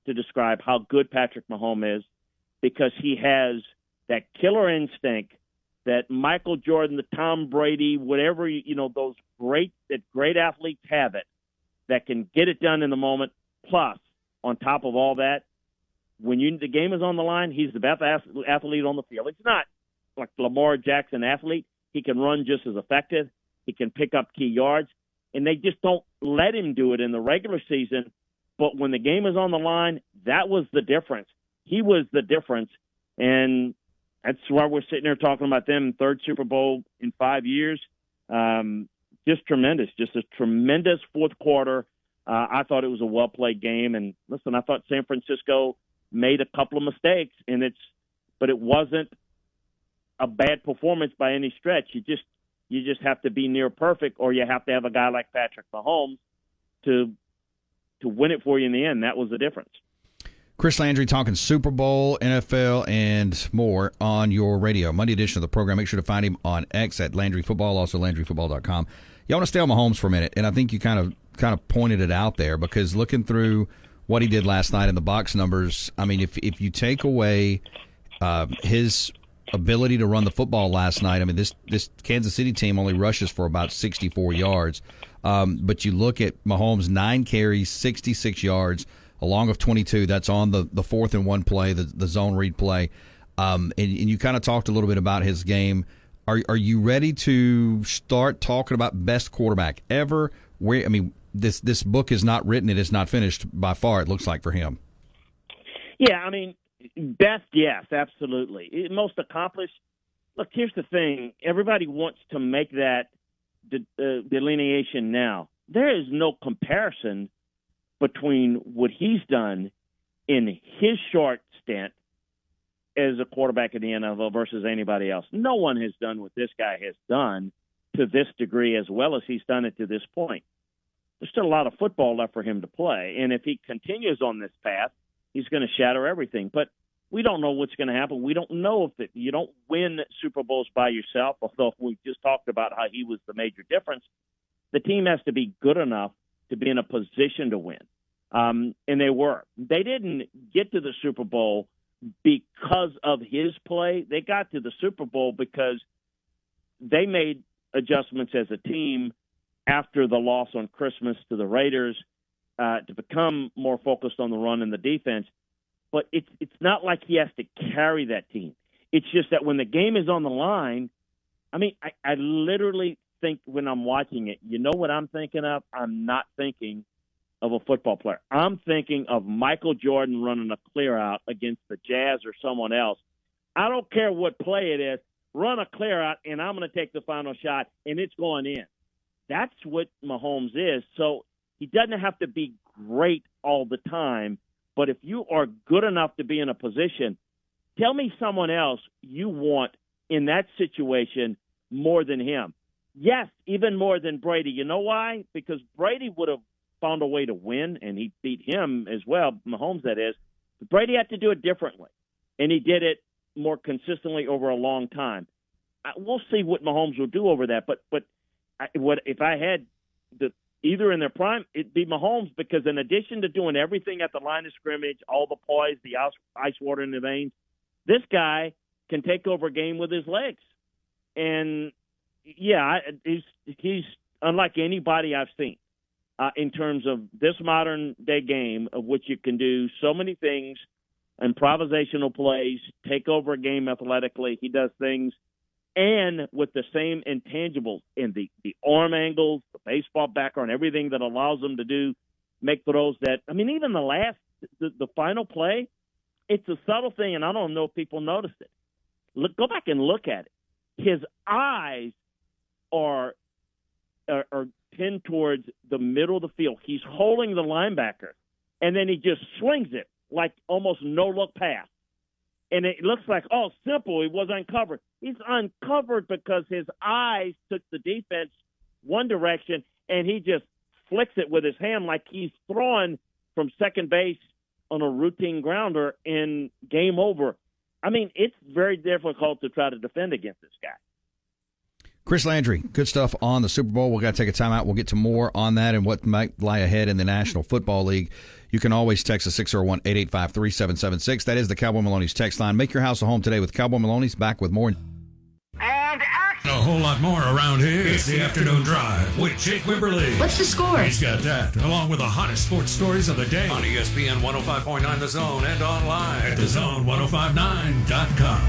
to describe how good Patrick Mahomes is, because he has that killer instinct that Michael Jordan, the Tom Brady, whatever, those great athletes have it, that can get it done in the moment. Plus, on top of all that, when the game is on the line, he's the best athlete on the field. It's not like Lamar Jackson athlete. He can run just as effective. He can pick up key yards, and they just don't let him do it in the regular season. But when the game is on the line, that was the difference. He was the difference, and that's why we're sitting here talking about them, third Super Bowl in 5 years. Just tremendous, just a tremendous fourth quarter. I thought it was a well-played game, and listen, I thought San Francisco made a couple of mistakes, but it wasn't a bad performance by any stretch. You just have to be near perfect, or you have to have a guy like Patrick Mahomes to win it for you in the end. That was the difference. Chris Landry talking Super Bowl, NFL, and more on your radio. Monday edition of the program. Make sure to find him on X at Landry Football, also LandryFootball.com. You want to stay on Mahomes for a minute, and I think you kind of pointed it out there, because looking through what he did last night in the box numbers. I mean, if you take away his ability to run the football last night, I mean, this Kansas City team only rushes for about 64 yards. But you look at Mahomes, 9 carries, 66 yards, a long of 22. That's on the 4th and 1 play, the zone read play. And you kind of talked a little bit about his game. Are you ready to start talking about best quarterback ever? Where, I mean, this book is not written, it is not finished by far, it looks like, for him. Yeah, I mean, best, yes, absolutely. Most accomplished. Look, here's the thing. Everybody wants to make that delineation now. There is no comparison between what he's done in his short stint as a quarterback in the NFL versus anybody else. No one has done what this guy has done to this degree as well as he's done it to this point. There's still a lot of football left for him to play, and if he continues on this path, he's going to shatter everything. But we don't know what's going to happen. We don't know if you don't win Super Bowls by yourself, although we just talked about how he was the major difference. The team has to be good enough to be in a position to win, and they were. They didn't get to the Super Bowl because of his play. They got to the Super Bowl because they made adjustments as a team after the loss on Christmas to the Raiders to become more focused on the run and the defense. But it's not like he has to carry that team. It's just that when the game is on the line, I mean, I literally think when I'm watching it, you know what I'm thinking of? I'm not thinking of a football player. I'm thinking of Michael Jordan running a clear out against the Jazz or someone else. I don't care what play it is. Run a clear out, and I'm going to take the final shot, and it's going in. That's what Mahomes is. So he doesn't have to be great all the time, but if you are good enough to be in a position, tell me someone else you want in that situation more than him. Yes, even more than Brady. You know why? Because Brady would have found a way to win, and he beat him as well, Mahomes that is. But Brady had to do it differently, and he did it more consistently over a long time. We'll see what Mahomes will do over that, but if I had either in their prime, it'd be Mahomes, because in addition to doing everything at the line of scrimmage, all the poise, the ice water in the veins, this guy can take over a game with his legs. And, yeah, he's unlike anybody I've seen in terms of this modern-day game of which you can do so many things, improvisational plays, take over a game athletically. He does things and with the same intangibles in the arm angles, the baseball background, everything that allows them to do, make throws that, I mean, even the final play, it's a subtle thing, and I don't know if people noticed it. Go back and look at it. His eyes are pinned towards the middle of the field. He's holding the linebacker, and then he just swings it like almost no-look pass. And it looks like, simple, he was uncovered. He's uncovered because his eyes took the defense one direction, and he just flicks it with his hand like he's throwing from second base on a routine grounder, and game over. I mean, it's very difficult to try to defend against this guy. Chris Landry, good stuff on the Super Bowl. We've got to take a timeout. We'll get to more on that and what might lie ahead in the National Football League. You can always text us 601-885-3776. That is the Cowboy Maloney's text line. Make your house a home today with Cowboy Maloney's. Back with more. And a whole lot more around here. It's the Afternoon Drive with Jake Wimberly. What's the score? He's got that, along with the hottest sports stories of the day on ESPN 105.9 The Zone and online at thezone1059.com.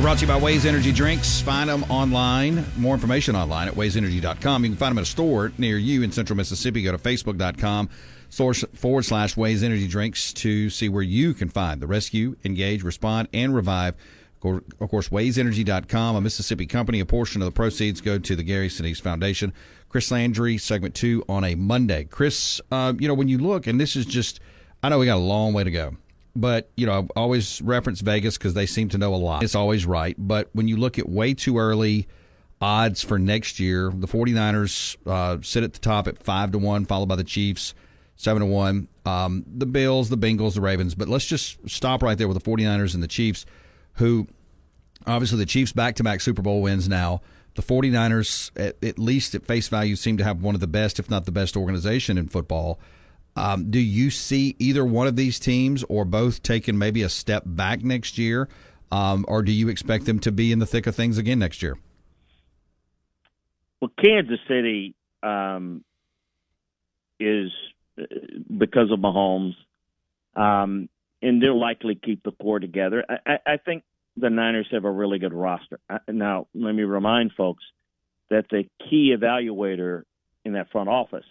Brought to you by Waze Energy Drinks. Find them online. More information online at wazeenergy.com. You can find them at a store near you in Central Mississippi. Go to facebook.com /Waze Energy Drinks to see where you can find the rescue, engage, respond, and revive. Of course, WazeEnergy.com, a Mississippi company. A portion of the proceeds go to the Gary Sinise Foundation. Chris Landry, segment 2 on a Monday. Chris, when you look, and this is just, I know we got a long way to go, but, I always reference Vegas because they seem to know a lot. It's always right. But when you look at way too early odds for next year, the 49ers sit at the top at 5-1, followed by the Chiefs, 7-1. The Bills, the Bengals, the Ravens. But let's just stop right there with the 49ers and the Chiefs, who obviously the Chiefs back-to-back Super Bowl wins now. The 49ers, at least at face value, seem to have one of the best, if not the best, organization in football. Do you see either one of these teams or both taking maybe a step back next year, or do you expect them to be in the thick of things again next year? Well, Kansas City is because of Mahomes, and they'll likely keep the core together. I think the Niners have a really good roster. Now, let me remind folks that the key evaluator in that front office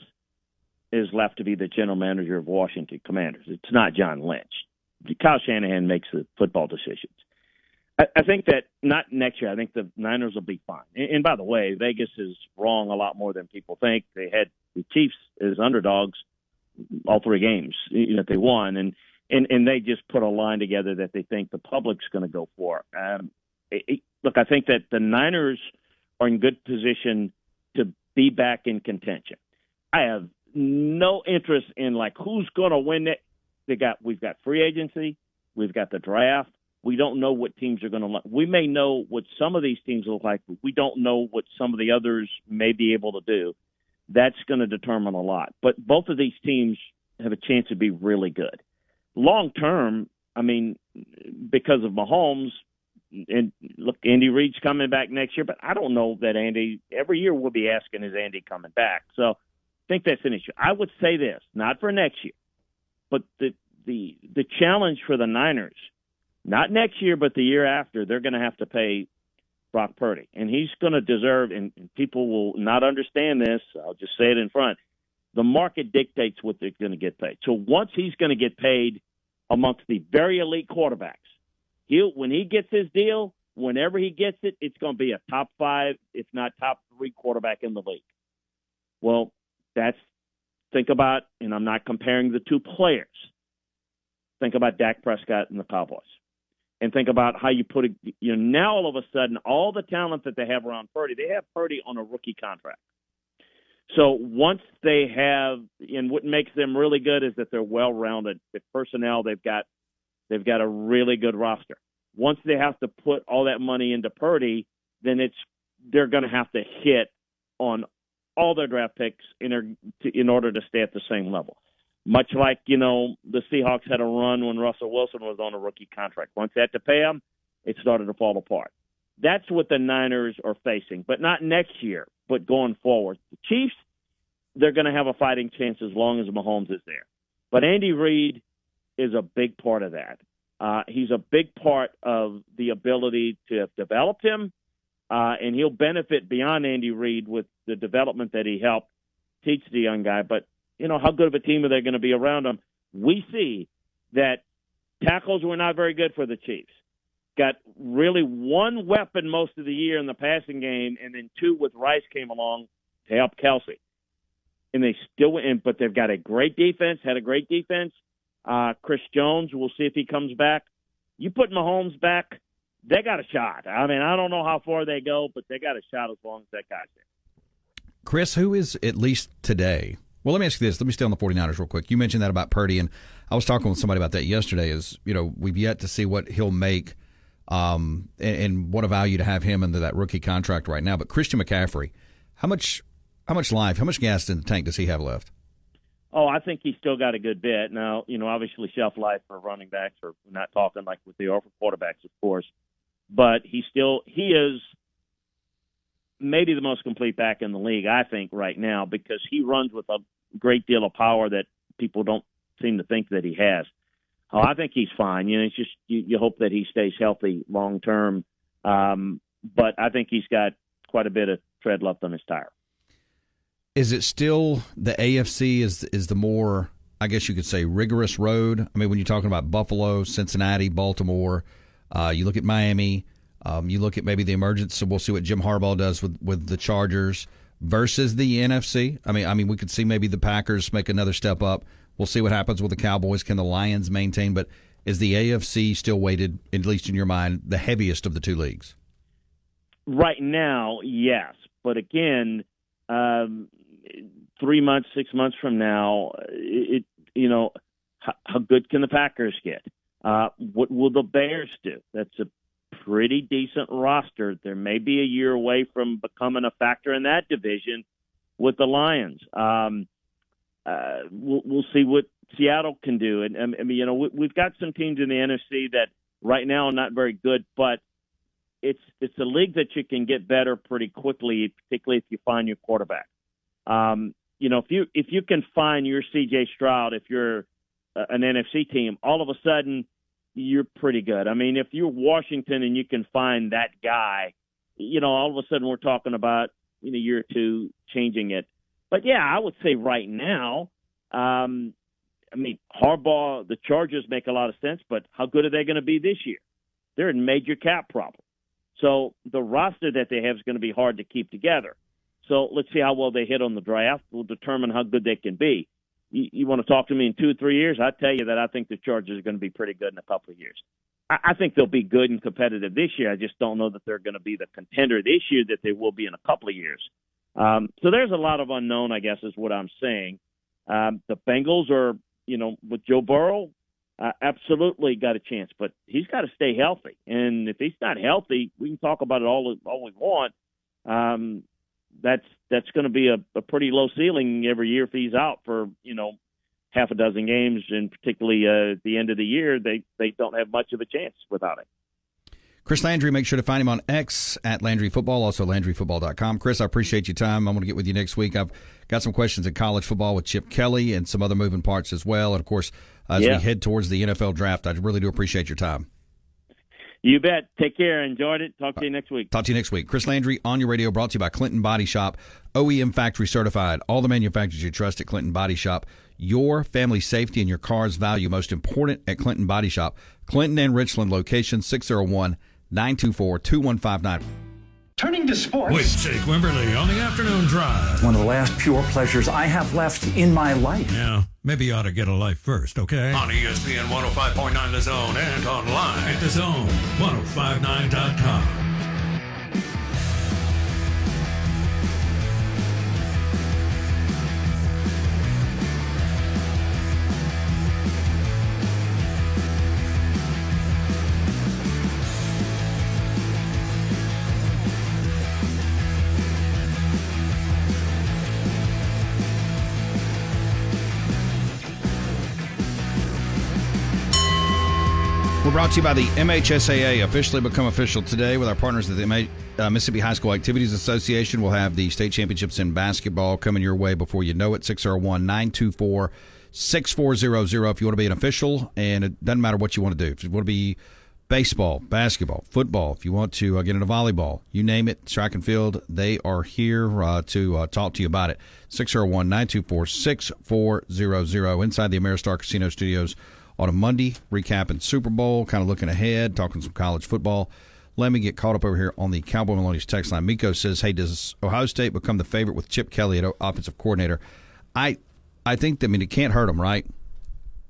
is left to be the general manager of Washington Commanders. It's not John Lynch. Kyle Shanahan makes the football decisions. I think that not next year. I think the Niners will be fine. And by the way, Vegas is wrong a lot more than people think. They had the Chiefs as underdogs all 3 games that they won, and they just put a line together that they think the public's going to go for. Look, I think that the Niners are in good position to be back in contention. I have no interest in who's going to win it. We've got free agency, we've got the draft. We don't know what teams are going to look. We may know what some of these teams look like, but we don't know what some of the others may be able to do. That's going to determine a lot. But both of these teams have a chance to be really good. Long term, because of Mahomes, and look, Andy Reid's coming back next year, but I don't know that Andy, every year we'll be asking, is Andy coming back? So I think that's an issue. I would say this, not for next year, but the challenge for the Niners, not next year, but the year after, they're going to have to pay Brock Purdy. And he's going to deserve, and people will not understand this, I'll just say it in front, the market dictates what they're going to get paid. So once he's going to get paid amongst the very elite quarterbacks, when he gets his deal, whenever he gets it, it's going to be a top 5, if not top 3 quarterback in the league. Well, think about, and I'm not comparing the 2 players, think about Dak Prescott and the Cowboys. And think about how you put it. Now all of a sudden, all the talent that they have around Purdy, they have Purdy on a rookie contract. So once they have, and what makes them really good is that they're well-rounded. With personnel, they've got a really good roster. Once they have to put all that money into Purdy, then they're going to have to hit on all their draft picks in order to stay at the same level. Much like, the Seahawks had a run when Russell Wilson was on a rookie contract. Once they had to pay him, it started to fall apart. That's what the Niners are facing, but not next year, but going forward. The Chiefs, they're going to have a fighting chance as long as Mahomes is there. But Andy Reid is a big part of that. He's a big part of the ability to develop him, and he'll benefit beyond Andy Reid with the development that he helped teach the young guy. But how good of a team are they going to be around him? We see that tackles were not very good for the Chiefs. Got really one weapon most of the year in the passing game, and then 2 with Rice came along to help Kelsey. And they still win, but they've got a great defense, had a great defense. Chris Jones, we'll see if he comes back. You put Mahomes back, they got a shot. I don't know how far they go, but they got a shot as long as that guy's there. Chris, who is, at least today, well, let me ask you this. Let me stay on the 49ers real quick. You mentioned that about Purdy, and I was talking with somebody about that yesterday, we've yet to see what he'll make and what a value to have him into that rookie contract right now. But Christian McCaffrey, how much gas in the tank does he have left? Oh, I think he's still got a good bit. Now, obviously shelf life for running backs, or we're not talking like with the quarterbacks, of course. But he is maybe the most complete back in the league, I think, right now, because he runs with a great deal of power that people don't seem to think that he has. Oh, I think he's fine. It's just you hope that he stays healthy long term. But I think he's got quite a bit of tread left on his tire. Is it still the AFC is the more I guess you could say, rigorous road. I mean, when you're talking about Buffalo, Cincinnati, Baltimore, you look at Miami, you look at maybe the emergence. So we'll see what Jim Harbaugh does with the Chargers versus the NFC. I mean, we could see maybe the Packers make another step up. We'll see what happens with the Cowboys. Can the Lions maintain? But is the AFC still weighted, at least in your mind, the heaviest of the two leagues? Right now, yes. But again, 3 months, 6 months from now, how good can the Packers get? What will the Bears do? That's a pretty decent roster. There may be a year away from becoming a factor in that division with the Lions. We'll see what Seattle can do. And I mean, we've got some teams in the NFC that right now are not very good, but it's a league that you can get better pretty quickly, particularly if you find your quarterback. If you can find your C.J. Stroud, if you're an NFC team, all of a sudden you're pretty good. I mean, if you're Washington and you can find that guy, all of a sudden we're talking about in a year or two changing it. But yeah, I would say right now, Harbaugh, the Chargers make a lot of sense, but how good are they going to be this year? They're in major cap problem. So the roster that they have is going to be hard to keep together. So let's see how well they hit on the draft. We'll determine how good they can be. You want to talk to me in 2 or 3 years? I tell you that I think the Chargers are going to be pretty good in a couple of years. I think they'll be good and competitive this year. I just don't know that they're going to be the contender this year that they will be in a couple of years. So there's a lot of unknown, I guess, is what I'm saying. The Bengals are, with Joe Burrow, absolutely got a chance, but he's got to stay healthy. And if he's not healthy, we can talk about it all we want. That's going to be a pretty low ceiling every year if he's out for, half a dozen games, and particularly at the end of the year, they don't have much of a chance without it. Chris Landry, make sure to find him on X at Landry Football, also LandryFootball.com. Chris, I appreciate your time. I'm going to get with you next week. I've got some questions in college football with Chip Kelly and some other moving parts as well. And, of course, as we head towards the NFL draft, I really do appreciate your time. You bet. Take care. Enjoyed it. Talk to you next week. Talk to you next week. Chris Landry on your radio, brought to you by Clinton Body Shop, OEM factory certified. All the manufacturers you trust at Clinton Body Shop. Your family safety and your car's value most important at Clinton Body Shop. Clinton and Richland location 601-924-2159. Turning to sports. With Jake Wimberly on the afternoon drive. One of the last pure pleasures I have left in my life. Yeah, maybe you ought to get a life first, okay? On ESPN 105.9 The Zone and online at thezone1059.com. We're brought to you by the MHSAA, officially become official today with our partners at the Mississippi High School Activities Association. We'll have the state championships in basketball coming your way before you know it. 601-924-6400 if you want to be an official, and it doesn't matter what you want to do. If you want to be baseball, basketball, football, if you want to get into volleyball, you name it, track and field, they are here to talk to you about it. 601-924-6400 inside the Ameristar Casino Studios on a Monday, recapping Super Bowl, kind of looking ahead, talking some college football. Let me get caught up over here on the Cowboy Maloney's text line. Miko says, hey, does Ohio State become the favorite with Chip Kelly at offensive coordinator? I think that, it can't hurt them, right?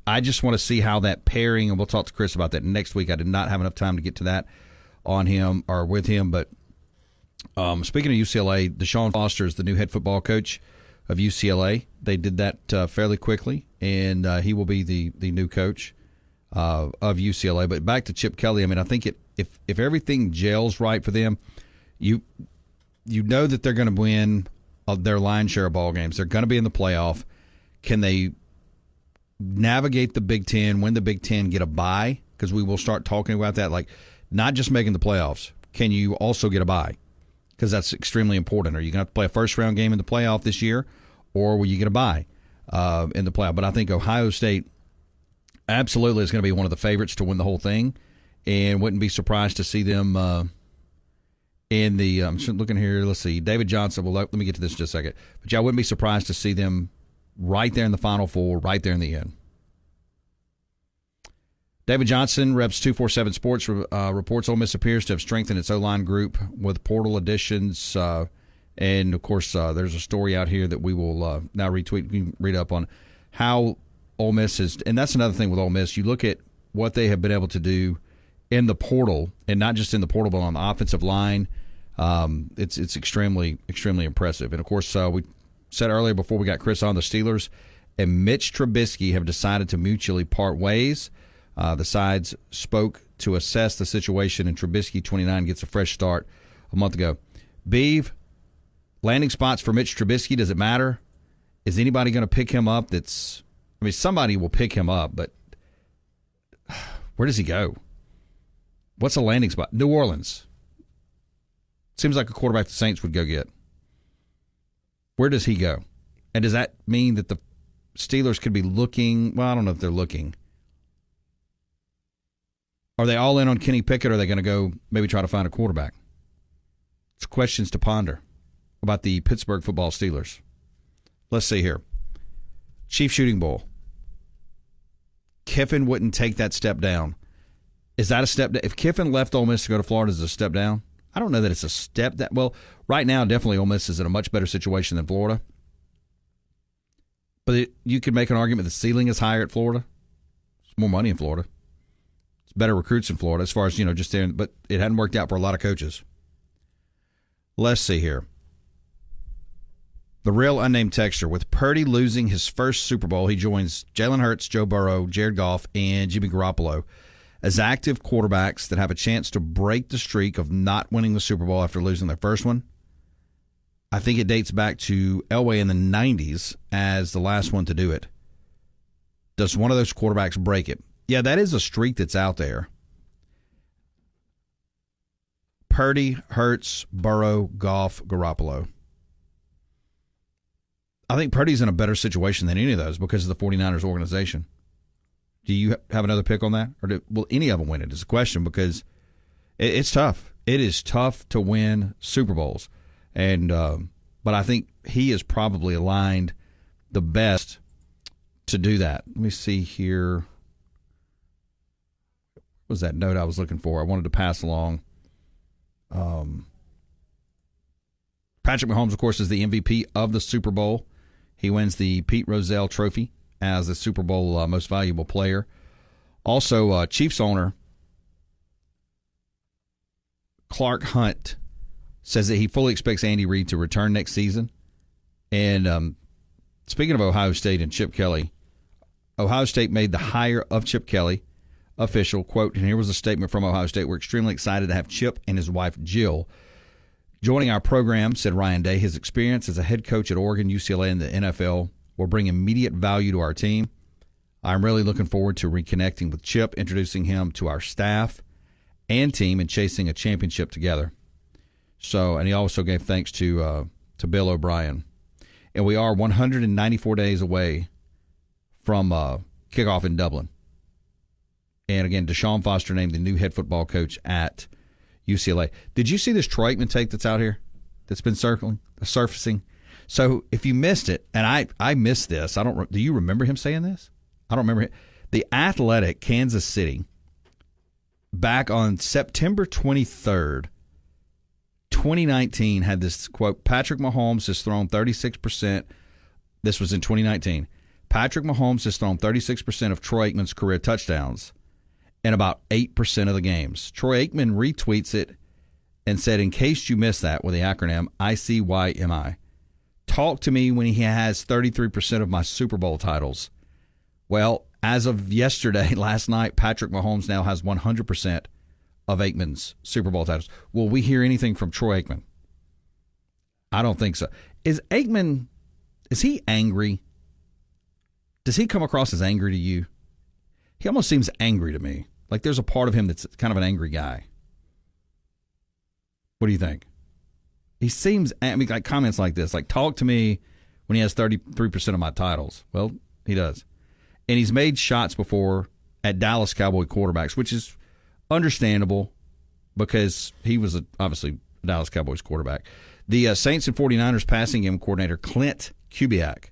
I just want to see how that pairing, and we'll talk to Chris about that next week. I did not have enough time to get to that on him or with him. But speaking of UCLA, Deshaun Foster is the new head football coach of UCLA. They did that fairly quickly, and he will be the new coach of UCLA. But back to Chip Kelly, I think if everything gels right for them, you know that they're going to win their lion's share of ball games. They're going to be in the playoff. Can they navigate the Big Ten, win the Big Ten, get a bye? Because we will start talking about that, like not just making the playoffs. Can you also get a bye? Because that's extremely important. Are you going to have to play a first-round game in the playoff this year, or will you get a bye in the playoff? But I think Ohio State absolutely is going to be one of the favorites to win the whole thing, and wouldn't be surprised to see them in the I'm looking here. Let's see. David Johnson. Well, let me get to this in just a second. But yeah, I wouldn't be surprised to see them right there in the Final Four, right there in the end. David Johnson, Reps 247 Sports, reports Ole Miss appears to have strengthened its O-line group with portal additions. And, of course, there's a story out here that we will now retweet. You can read up on how Ole Miss is. And that's another thing with Ole Miss. You look at what they have been able to do in the portal, and not just in the portal, but on the offensive line. It's extremely, extremely impressive. And, of course, we said earlier before we got Chris on, the Steelers and Mitch Trubisky have decided to mutually part ways. The sides spoke to assess the situation, and Trubisky, 29, gets a fresh start a month ago. Beeve, landing spots for Mitch Trubisky, does it matter? Is anybody going to pick him up? Somebody will pick him up, but where does he go? What's a landing spot? New Orleans. Seems like a quarterback the Saints would go get. Where does he go? And does that mean that the Steelers could be looking? Well, I don't know if they're looking. Are they all in on Kenny Pickett, or are they going to go maybe try to find a quarterback? It's questions to ponder about the Pittsburgh football Steelers. Let's see here. Chief Shooting Bull. Kiffin wouldn't take that step down. Is that a step down? If Kiffin left Ole Miss to go to Florida, is it a step down? I don't know that it's a step down. Well, right now, definitely Ole Miss is in a much better situation than Florida. But you could make an argument the ceiling is higher at Florida. There's more money in Florida. It's better recruits in Florida as far as, just there. But it hadn't worked out for a lot of coaches. Let's see here. The real unnamed texture. With Purdy losing his first Super Bowl, he joins Jalen Hurts, Joe Burrow, Jared Goff, and Jimmy Garoppolo as active quarterbacks that have a chance to break the streak of not winning the Super Bowl after losing their first one. I think it dates back to Elway in the 90s as the last one to do it. Does one of those quarterbacks break it? Yeah, that is a streak that's out there. Purdy, Hurts, Burrow, Goff, Garoppolo. I think Purdy's in a better situation than any of those because of the 49ers organization. Do you have another pick on that? Or will any of them win it is the question, because it's tough. It is tough to win Super Bowls. And but I think he is probably aligned the best to do that. Let me see here. What was that note I was looking for? I wanted to pass along. Patrick Mahomes, of course, is the MVP of the Super Bowl. He wins the Pete Rozelle Trophy as the Super Bowl most valuable player. Also, Chiefs owner Clark Hunt says that he fully expects Andy Reid to return next season. And speaking of Ohio State and Chip Kelly, Ohio State made the hire of Chip Kelly official. Quote, and here was a statement from Ohio State: "We're extremely excited to have Chip and his wife Jill joining our program," said Ryan Day. "His experience as a head coach at Oregon, UCLA, and the NFL will bring immediate value to our team. I'm really looking forward to reconnecting with Chip, introducing him to our staff and team, and chasing a championship together." So, and he also gave thanks to Bill O'Brien. And we are 194 days away from kickoff in Dublin. And again, Deshaun Foster named the new head football coach at UCLA. Did you see this Troy Aikman take that's out here that's been surfacing? So if you missed it, and I missed this, do you remember him saying this? I don't remember it. The Athletic, Kansas City, back on September 23rd, 2019, had this quote: "Patrick Mahomes has thrown 36%. This was in 2019. "Patrick Mahomes has thrown 36% of Troy Aikman's career touchdowns in about 8% of the games." Troy Aikman retweets it and said, "In case you missed that," with the acronym ICYMI, "talk to me when he has 33% of my Super Bowl titles." Well, as of yesterday, last night, Patrick Mahomes now has 100% of Aikman's Super Bowl titles. Will we hear anything from Troy Aikman? I don't think so. Is he angry? Does he come across as angry to you? He almost seems angry to me. Like there's a part of him that's kind of an angry guy. What do you think? He seems, like comments like this, like talk to me when he has 33% of my titles. Well, he does. And he's made shots before at Dallas Cowboy quarterbacks, which is understandable because he was obviously a Dallas Cowboys quarterback. The Saints and 49ers passing game coordinator Clint Kubiak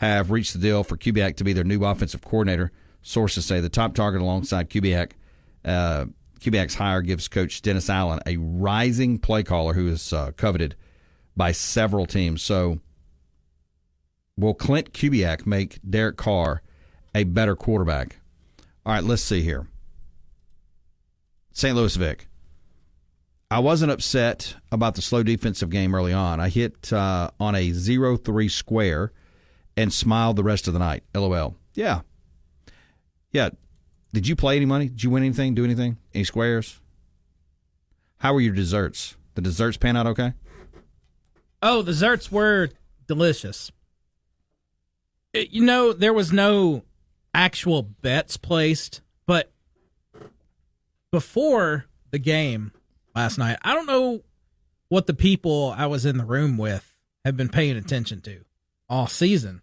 have reached the deal for Kubiak to be their new offensive coordinator. Sources say the top target alongside Kubiak. Kubiak's hire gives Coach Dennis Allen a rising play caller who is coveted by several teams. So will Clint Kubiak make Derek Carr a better quarterback? All right, let's see here. St. Louis Vic. I wasn't upset about the slow defensive game early on. I hit on a 0-3 square and smiled the rest of the night. LOL. Yeah. Did you play any money? Did you win anything? Do anything? Any squares? How were your desserts? The desserts pan out okay? Oh, the desserts were delicious. There was no actual bets placed, but before the game last night, I don't know what the people I was in the room with have been paying attention to all season,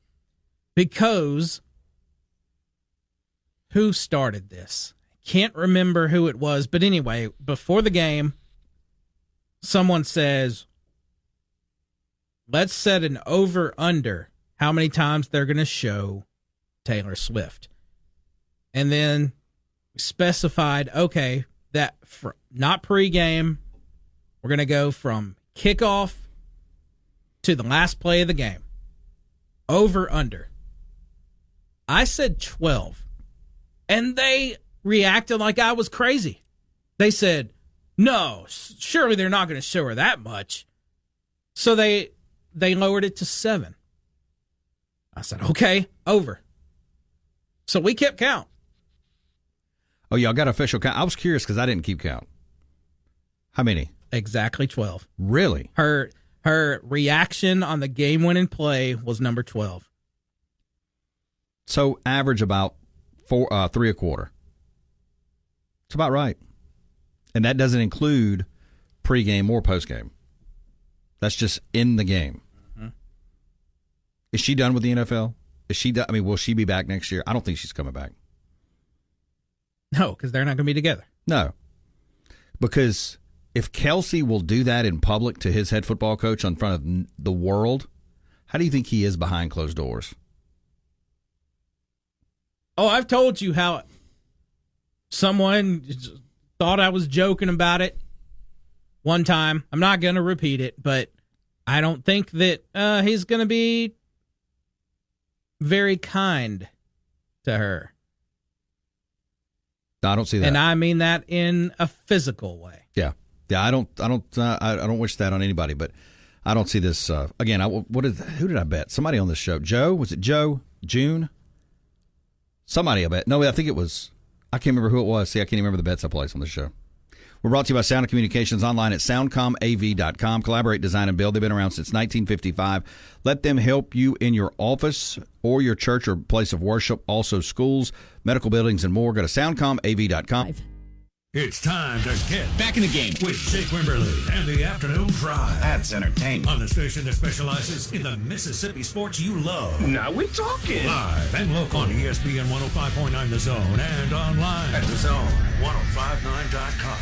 because who started this? Can't remember who it was, but anyway, before the game, someone says, let's set an over-under how many times they're going to show Taylor Swift. And then specified, okay, that not pregame, we're going to go from kickoff to the last play of the game. Over-under. I said 12. And they reacted like I was crazy. They said, no, surely they're not going to show her that much. So they lowered it to 7. I said, okay, over. So we kept count. Oh, y'all got official count? I was curious because I didn't keep count. How many? Exactly 12. Really? Her reaction on the game-winning play was number 12. So average about 3 a quarter. It's about right. And that doesn't include pregame or postgame. That's just in the game. Mm-hmm. Is she done with the NFL? Is she done? I mean, will she be back next year? I don't think she's coming back. No, because they're not going to be together. No. Because if Kelsey will do that in public to his head football coach in front of the world, how do you think he is behind closed doors? Oh, I've told you how someone thought I was joking about it one time. I'm not going to repeat it, but I don't think that he's going to be very kind to her. I don't see that. And I mean that in a physical way. Yeah. I don't wish that on anybody, but I don't see this again. Who did I bet? Somebody on this show. Joe? Was it Joe? June? Somebody I bet. No, I think it was. I can't remember who it was. See, I can't even remember the bets I placed on the show. We're brought to you by Sound Communications online at soundcomav.com. Collaborate, design, and build. They've been around since 1955. Let them help you in your office or your church or place of worship. Also schools, medical buildings, and more. Go to soundcomav.com. It's time to get back in the game with Jake Wimberly and the Afternoon Drive. That's entertainment. On the station that specializes in the Mississippi sports you love. Now we're talking. Live and local on ESPN 105.9 The Zone and online at thezone1059.com.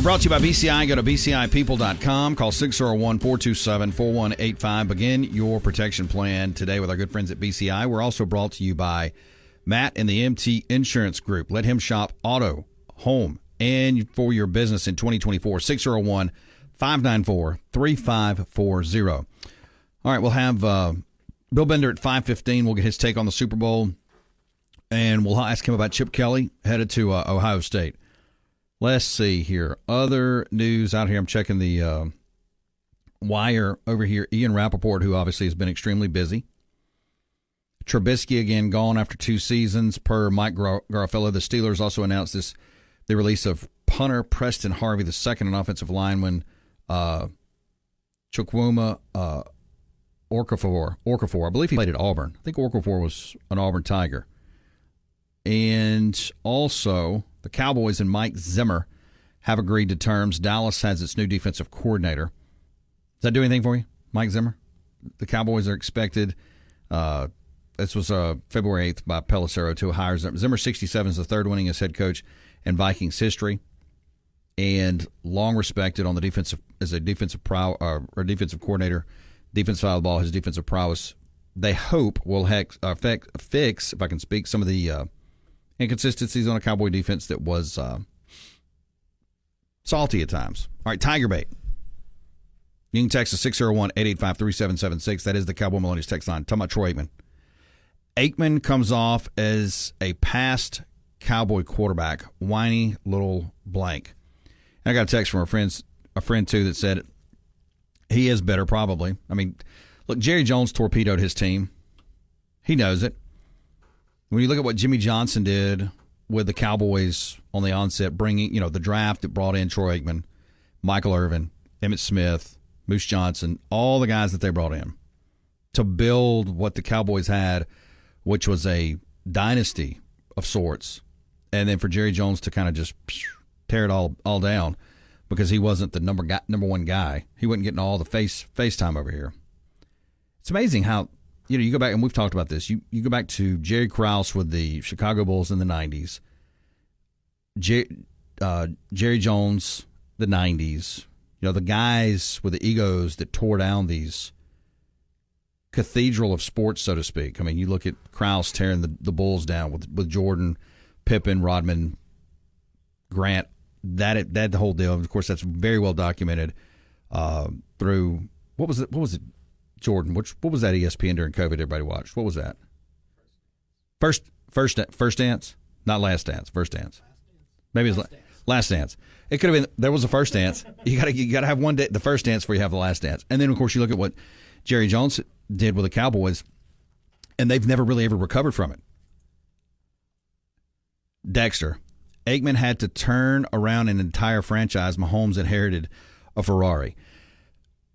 Brought to you by BCI. Go to bcipeople.com. Call 601-427-4185. Begin your protection plan today with our good friends at BCI. We're also brought to you by Matt and the MT Insurance Group. Let him shop auto, home, and for your business in 2024. 601-594-3540. All right, we'll have Bill Bender at 5:15. We'll get his take on the Super Bowl, and we'll ask him about Chip Kelly headed to Ohio State. Let's see here. Other news out here. I'm checking the wire over here. Ian Rappaport, who obviously has been extremely busy. Trubisky again gone after 2 seasons per Mike Garafolo. The Steelers also announced the release of punter Preston Harvey, the second and offensive lineman, Chukwuma Okafor. I believe he played at Auburn. I think Okafor was an Auburn Tiger. And also the Cowboys and Mike Zimmer have agreed to terms. Dallas has its new defensive coordinator. Does that do anything for you, Mike Zimmer? The Cowboys are expected. This was February 8th by Pelissero to hire Zimmer. Zimmer 67 is the third winningest head coach in Vikings history, and long respected on the defensive as a defensive defensive coordinator. Defensive side of the ball, his defensive prowess, they hope will fix, if I can speak, some of the inconsistencies on a Cowboy defense that was salty at times. All right, Tiger Bait. You can text us 601-885-3776. That is the Cowboy Millennials text line. Talking about Troy Aikman. Aikman comes off as a past Cowboy quarterback, whiny little blank. And I got a text from a friend too that said he is better probably. I mean, look, Jerry Jones torpedoed his team. He knows it. When you look at what Jimmy Johnson did with the Cowboys on the onset, bringing, the draft that brought in Troy Aikman, Michael Irvin, Emmitt Smith, Moose Johnson, all the guys that they brought in to build what the Cowboys had, which was a dynasty of sorts, and then for Jerry Jones to kind of just tear it all down because he wasn't the number one guy. He wasn't getting all the face time over here. It's amazing how, you go back, and we've talked about this. You go back to Jerry Krause with the Chicago Bulls in the 90s, Jerry Jones, the 90s, the guys with the egos that tore down these cathedral of sports, so to speak. I mean, you look at Krause tearing the Bulls down with Jordan, Pippen, Rodman, Grant, that the whole deal. Of course, that's very well documented through what was it? Jordan, what was that ESPN during COVID everybody watched? What was that? First Dance, not Last Dance. First Dance, maybe it was Last Dance. It could have been. There was a First Dance. You got to have one day, the First Dance before you have the Last Dance, and then of course you look at what Jerry Jones did with the Cowboys, and they've never really ever recovered from it. Dexter, Aikman had to turn around an entire franchise. Mahomes inherited a Ferrari.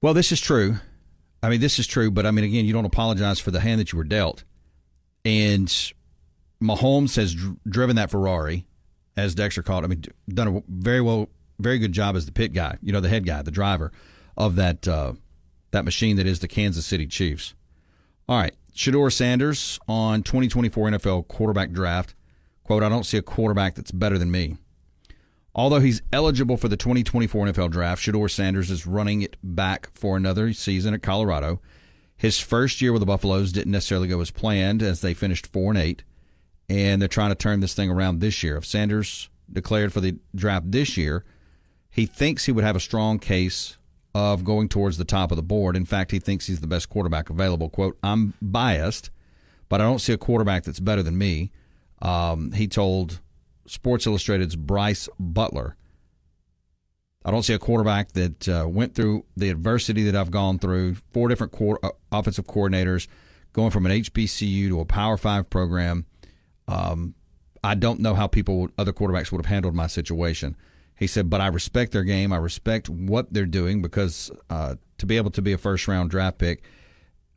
Well, this is true. I mean, this is true, but I mean, again, you don't apologize for the hand that you were dealt. And Mahomes has driven that Ferrari, as Dexter called it. I mean, done a very good job as the pit guy, the head guy, the driver of that machine that is the Kansas City Chiefs. All right, Shedeur Sanders on 2024 NFL quarterback draft. Quote, I don't see a quarterback that's better than me. Although he's eligible for the 2024 NFL draft, Shedeur Sanders is running it back for another season at Colorado. His first year with the Buffaloes didn't necessarily go as planned, as they finished 4-8, and they're trying to turn this thing around this year. If Sanders declared for the draft this year, he thinks he would have a strong case of going towards the top of the board. In fact, he thinks he's the best quarterback available. Quote, I'm biased, but I don't see a quarterback that's better than me. He told Sports Illustrated's Bryce Butler, I don't see a quarterback that went through the adversity that I've gone through, 4 different offensive coordinators, going from an HBCU to a Power 5 program. I don't know how other quarterbacks would have handled my situation. He said, but I respect their game. I respect what they're doing because to be able to be a first-round draft pick,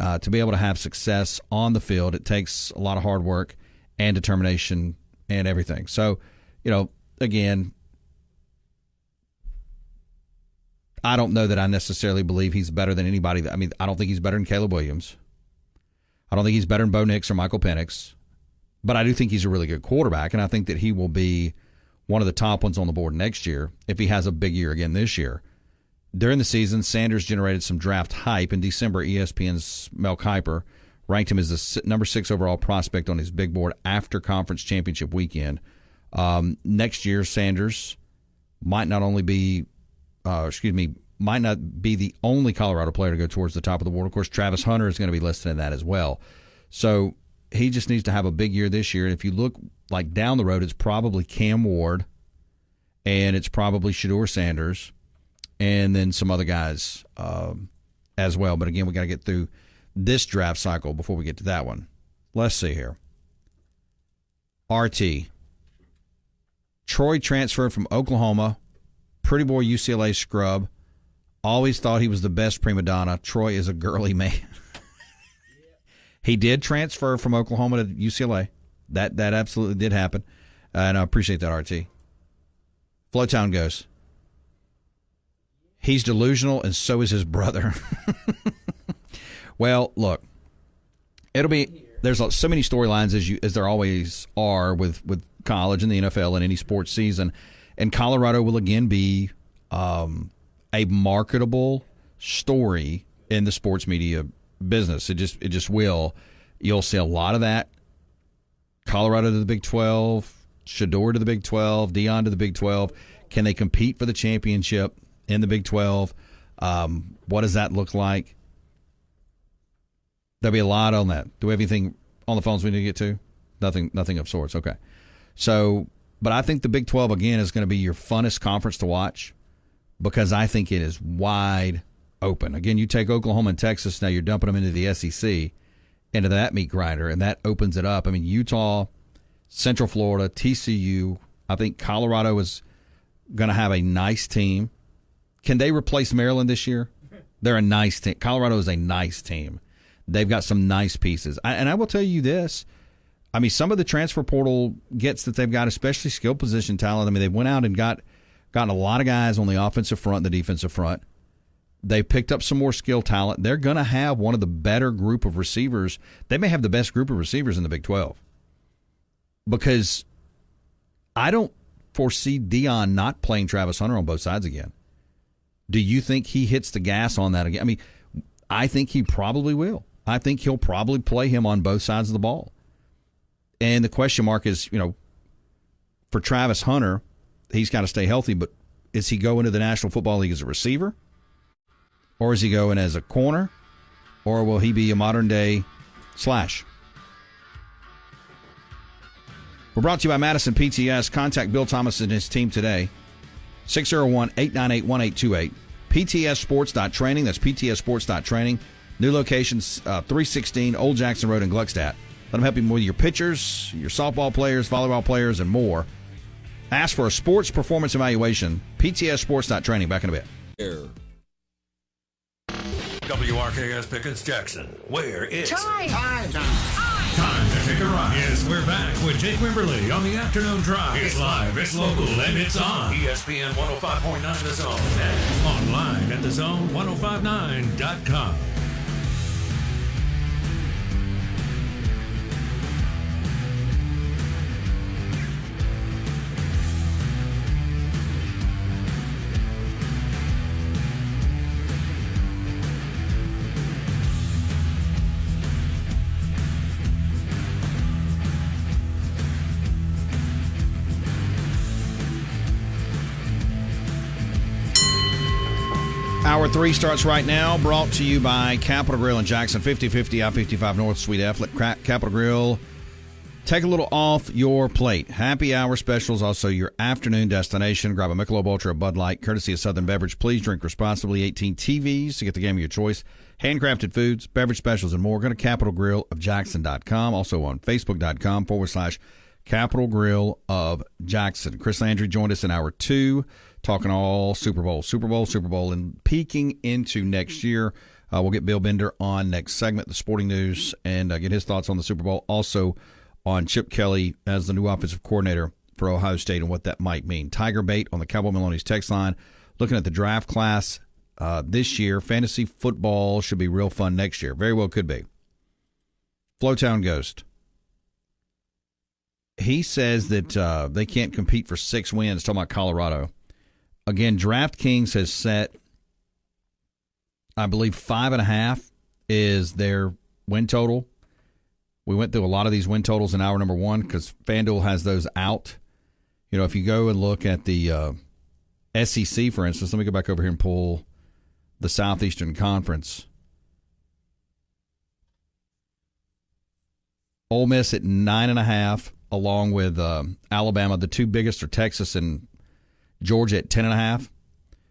to be able to have success on the field, it takes a lot of hard work and determination and everything. So, again, I don't know that I necessarily believe he's better than anybody. I mean, I don't think he's better than Caleb Williams. I don't think he's better than Bo Nix or Michael Penix. But I do think he's a really good quarterback, and I think that he will be one of the top ones on the board next year if he has a big year again this year. During the season, Sanders generated some draft hype. In December, ESPN's Mel Kiper ranked him as the number 6 overall prospect on his big board after conference championship weekend. Next year, Sanders might not be the only Colorado player to go towards the top of the board. Of course, Travis Hunter is going to be listed in that as well. So he just needs to have a big year this year. And if you look like down the road, it's probably Cam Ward and it's probably Shedeur Sanders and then some other guys as well. But again, we got to get through this draft cycle before we get to that one. Let's see here. RT. Troy transferred from Oklahoma. Pretty boy UCLA scrub. Always thought he was the best prima donna. Troy is a girly man. He did transfer from Oklahoma to UCLA. That absolutely did happen. And I appreciate that, RT. Flowtown goes. He's delusional, and so is his brother. Well, look, there's so many storylines as there always are with college and the NFL and any sports season, and Colorado will again be a marketable story in the sports media business. It just will. You'll see a lot of that. Colorado to the Big 12, Shador to the Big 12, Dion to the Big 12. Can they compete for the championship in the Big 12? What does that look like? There'll be a lot on that. Do we have anything on the phones we need to get to? Nothing of sorts. Okay. So, but I think the Big 12, again, is going to be your funnest conference to watch because I think it is wide open. Again, you take Oklahoma and Texas, now you're dumping them into the SEC, into that meat grinder, and that opens it up. I mean, Utah, Central Florida, TCU, I think Colorado is going to have a nice team. Can they replace Maryland this year? They're a nice team. Colorado is a nice team. They've got some nice pieces. And I will tell you this. I mean, some of the transfer portal gets that they've got, especially skill position talent. I mean, they went out and gotten a lot of guys on the offensive front and the defensive front. They picked up some more skill talent. They're going to have one of the better group of receivers. They may have the best group of receivers in the Big 12. Because I don't foresee Dion not playing Travis Hunter on both sides again. Do you think he hits the gas on that again? I mean, I think he probably will. I think he'll probably play him on both sides of the ball. And the question mark is, for Travis Hunter, he's got to stay healthy, but is he going to the National Football League as a receiver? Or is he going as a corner? Or will he be a modern-day slash? We're brought to you by Madison PTS. Contact Bill Thomas and his team today. 601-898-1828. PTSsports.training. That's PTSsports.training. New locations, 316 Old Jackson Road in Gluckstadt. Let them help you with your pitchers, your softball players, volleyball players, and more. Ask for a sports performance evaluation. PTSsports.training. Back in a bit. WRKS Pickens Jackson, where it's Time to take a ride. Yes, we're back with Jake Wimberly on the afternoon drive. It's live, it's local, and it's on ESPN 105.9 The Zone and online at thezone1059.com. Hour 3 starts right now, brought to you by Capital Grill in Jackson, 5050 I-55 North, Sweet F. Let Capital Grill take a little off your plate. Happy hour specials, also your afternoon destination. Grab a Michelob Ultra, a Bud Light, courtesy of Southern Beverage. Please drink responsibly. 18 TVs to get the game of your choice. Handcrafted foods, beverage specials, and more. Go to capitalgrillofjackson.com. Also on facebook.com/Capital Grill of Jackson. Chris Landry joined us in hour 2. Talking all Super Bowl, and peeking into next year. We'll get Bill Bender on next segment, the sporting news, and get his thoughts on the Super Bowl. Also on Chip Kelly as the new offensive coordinator for Ohio State and what that might mean. Tiger Bait on the Cowboy Maloney's text line. Looking at the draft class this year, fantasy football should be real fun next year. Very well could be. Flowtown Ghost. He says that they can't compete for 6 wins, talking about Colorado. Again, DraftKings has set, I believe, 5.5 is their win total. We went through a lot of these win totals in hour number 1 because Fanduel has those out. If you go and look at the SEC, for instance, let me go back over here and pull the Southeastern Conference. Ole Miss at 9.5, along with Alabama. The two biggest are Texas and Georgia at 10.5,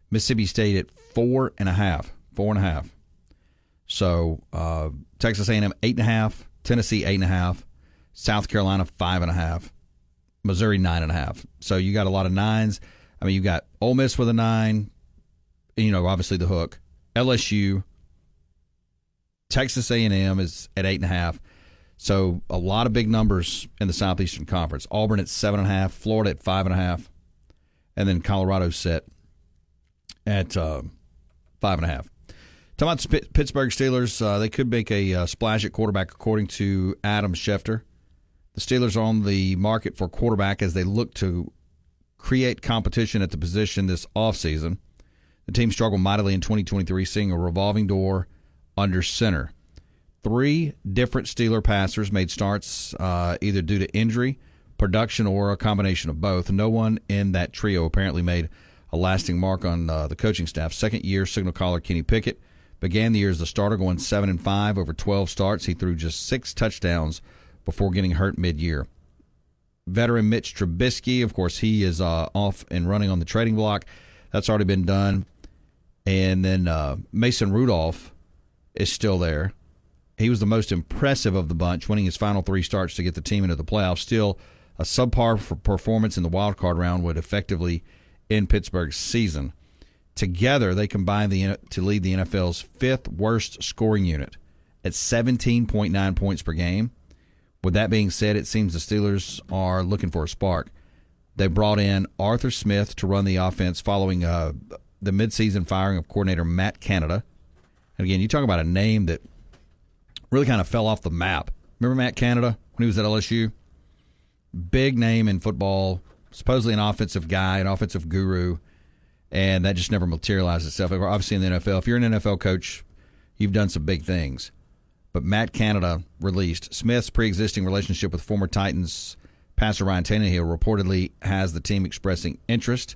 Mississippi State at 4.5. So Texas A&M 8.5, Tennessee 8.5, South Carolina 5.5, Missouri 9.5. So you got a lot of 9s. I mean, you got Ole Miss with a 9. Obviously the hook. LSU, Texas A&M is at 8.5. So a lot of big numbers in the Southeastern Conference. Auburn at 7.5, Florida at 5.5. And then Colorado set at 5.5. Talking about the Pittsburgh Steelers, they could make a splash at quarterback, according to Adam Schefter. The Steelers are on the market for quarterback as they look to create competition at the position this offseason. The team struggled mightily in 2023, seeing a revolving door under center. 3 different Steeler passers made starts either due to injury, production, or a combination of both. No one in that trio apparently made a lasting mark on the coaching staff. Second-year signal caller Kenny Pickett began the year as the starter, going 7-5 over 12 starts. He threw just 6 touchdowns before getting hurt mid-year. Veteran Mitch Trubisky, of course, he is off and running on the trading block. That's already been done. And then Mason Rudolph is still there. He was the most impressive of the bunch, winning his final 3 starts to get the team into the playoffs. Still, a subpar performance in the wild card round would effectively end Pittsburgh's season. Together, they combine to lead the NFL's 5th worst scoring unit at 17.9 points per game. With that being said, it seems the Steelers are looking for a spark. They brought in Arthur Smith to run the offense following the midseason firing of coordinator Matt Canada. And again, you talk about a name that really kind of fell off the map. Remember Matt Canada when he was at LSU? Big name in football, supposedly an offensive guy, an offensive guru, and that just never materialized itself. Obviously in the NFL, if you're an NFL coach, you've done some big things. But Matt Canada released. Smith's pre-existing relationship with former Titans passer Ryan Tannehill reportedly has the team expressing interest.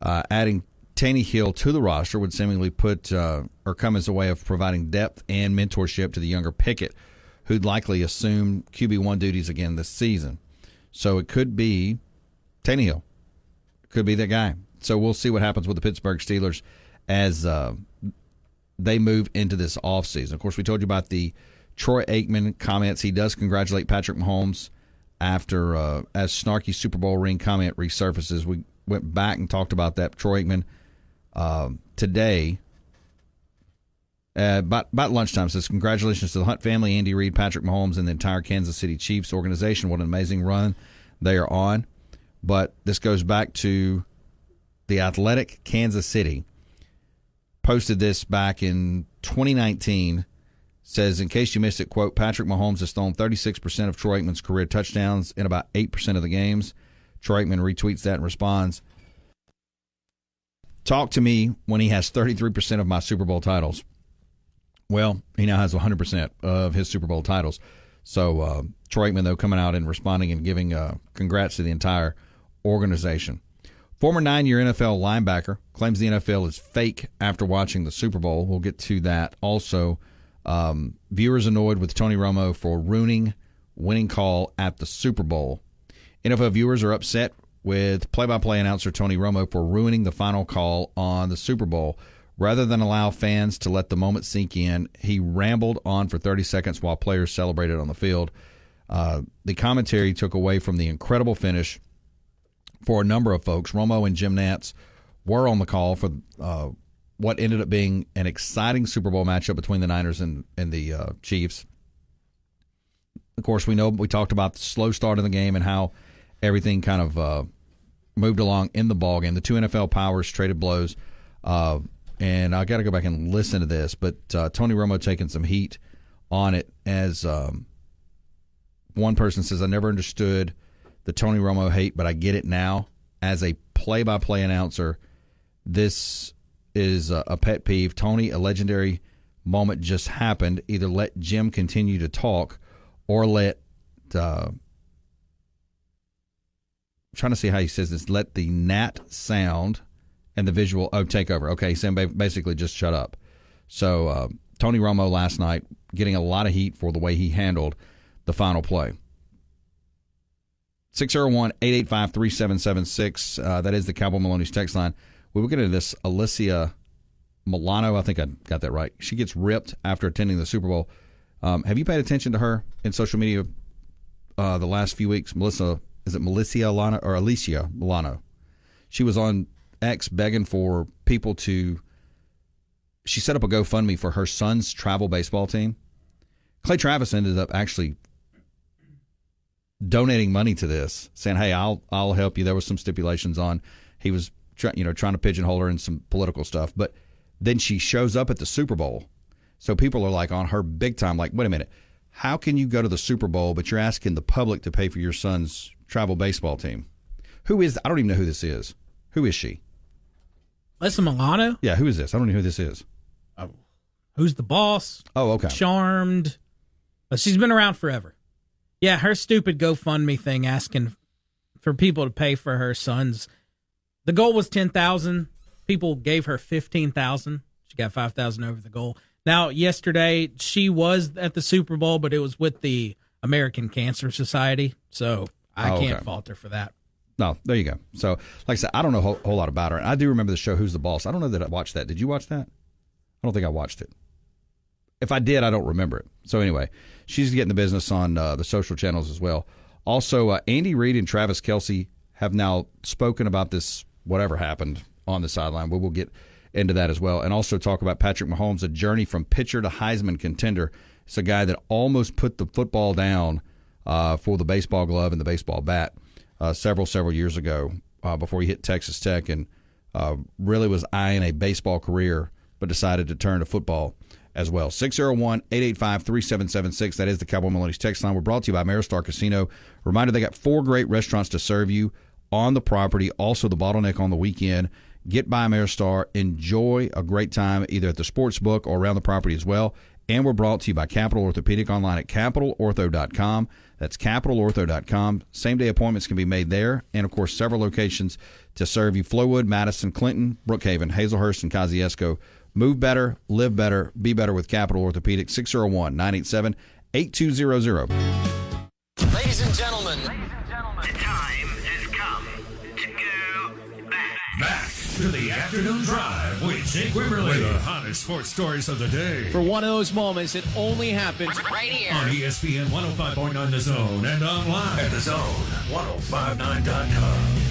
Adding Tannehill to the roster would seemingly come as a way of providing depth and mentorship to the younger Pickett, who'd likely assume QB1 duties again this season. So it could be Tannehill. Could be that guy. So we'll see what happens with the Pittsburgh Steelers as they move into this offseason. Of course, we told you about the Troy Aikman comments. He does congratulate Patrick Mahomes after as snarky Super Bowl ring comment resurfaces. We went back and talked about that. Troy Aikman today about lunchtime says, congratulations to the Hunt family, Andy Reid, Patrick Mahomes, and the entire Kansas City Chiefs organization. What an amazing run they are on. But this goes back to the Athletic Kansas City. Posted this back in 2019. Says, in case you missed it, quote, Patrick Mahomes has thrown 36% of Troy Aikman's career touchdowns in about 8% of the games. Troy Aikman retweets that and responds, talk to me when he has 33% of my Super Bowl titles. Well, he now has 100% of his Super Bowl titles. So Troy Aikman, though, coming out and responding and giving congrats to the entire organization. Former 9-year NFL linebacker claims the NFL is fake after watching the Super Bowl. We'll get to that. Also, viewers annoyed with Tony Romo for ruining winning call at the Super Bowl. NFL viewers are upset with play-by-play announcer Tony Romo for ruining the final call on the Super Bowl. Rather than allow fans to let the moment sink in, he rambled on for 30 seconds while players celebrated on the field. The commentary took away from the incredible finish for a number of folks. Romo and Jim Nantz were on the call for what ended up being an exciting Super Bowl matchup between the Niners and the Chiefs. Of course, we talked about the slow start of the game and how everything kind of moved along in the ballgame. The two NFL powers traded blows. And I got to go back and listen to this, but Tony Romo taking some heat on it as one person says, I never understood the Tony Romo hate, but I get it now. As a play-by-play announcer, this is a pet peeve. Tony, a legendary moment just happened. Either let Jim continue to talk or let I'm trying to see how he says this, let the gnat sound and the visual take over. Okay, he's saying basically just shut up. So Tony Romo last night getting a lot of heat for the way he handled the final play. 601-885-3776. That is the Cowboy Maloney's text line. We will get into this. Alicia Milano, I think I got that right. She gets ripped after attending the Super Bowl. Have you paid attention to her in social media the last few weeks? Alicia Milano? She was on X begging for people to. She set up a GoFundMe for her son's travel baseball team. Clay Travis ended up actually donating money to this, saying, "Hey, I'll help you." There was some stipulations on he was trying to pigeonhole her in some political stuff, but Then she shows up at the Super Bowl. So people are like on her big time, like, wait a minute, how can you go to the Super Bowl, but you're asking the public to pay for your son's travel baseball team? Who is, I don't even know who this is. Who is she? Alyssa Milano? Yeah, who is this? I don't know who this is. Oh. Who's the boss? Oh, okay. Charmed. But she's been around forever. Yeah, her stupid GoFundMe thing asking for people to pay for her sons. The goal was $10,000. People gave her $15,000. She got $5,000 over the goal. Now, yesterday, she was at the Super Bowl, but it was with the American Cancer Society, so I can't fault her for that. No, there you go. So, like I said, I don't know a whole lot about her. I do remember the show Who's the Boss. I don't know that I watched that. Did you watch that? I don't think I watched it. If I did, I don't remember it. So anyway, she's getting the business on the social channels as well. Also, Andy Reid and Travis Kelce have now spoken about this, whatever happened on the sideline. We'll get into that as well. And also talk about Patrick Mahomes, a journey from pitcher to Heisman contender. It's a guy that almost put the football down for the baseball glove and the baseball bat several years ago before he hit Texas Tech and really was eyeing a baseball career but decided to turn to football as well. 601-885-3776. That is the Cowboy Maloney's text line. We're brought to you by Maristar Casino. Reminder, they got 4 great restaurants to serve you on the property. Also, the bottleneck on the weekend. Get by Maristar. Enjoy a great time either at the sports book or around the property as well. And we're brought to you by Capital Orthopedic online at capitalortho.com. That's capitalortho.com. Same-day appointments can be made there. And, of course, several locations to serve you. Flowood, Madison, Clinton, Brookhaven, Hazelhurst, and Kosciuszko. Move better, live better, be better with Capital Orthopedic. 601-987-8200. Ladies and gentlemen, the time has come to go Back to the afternoon drive with Jake Wimberly. With the hottest sports stories of the day. For one of those moments, it only happens right here On ESPN 105.9 The Zone and online at thezone1059.com.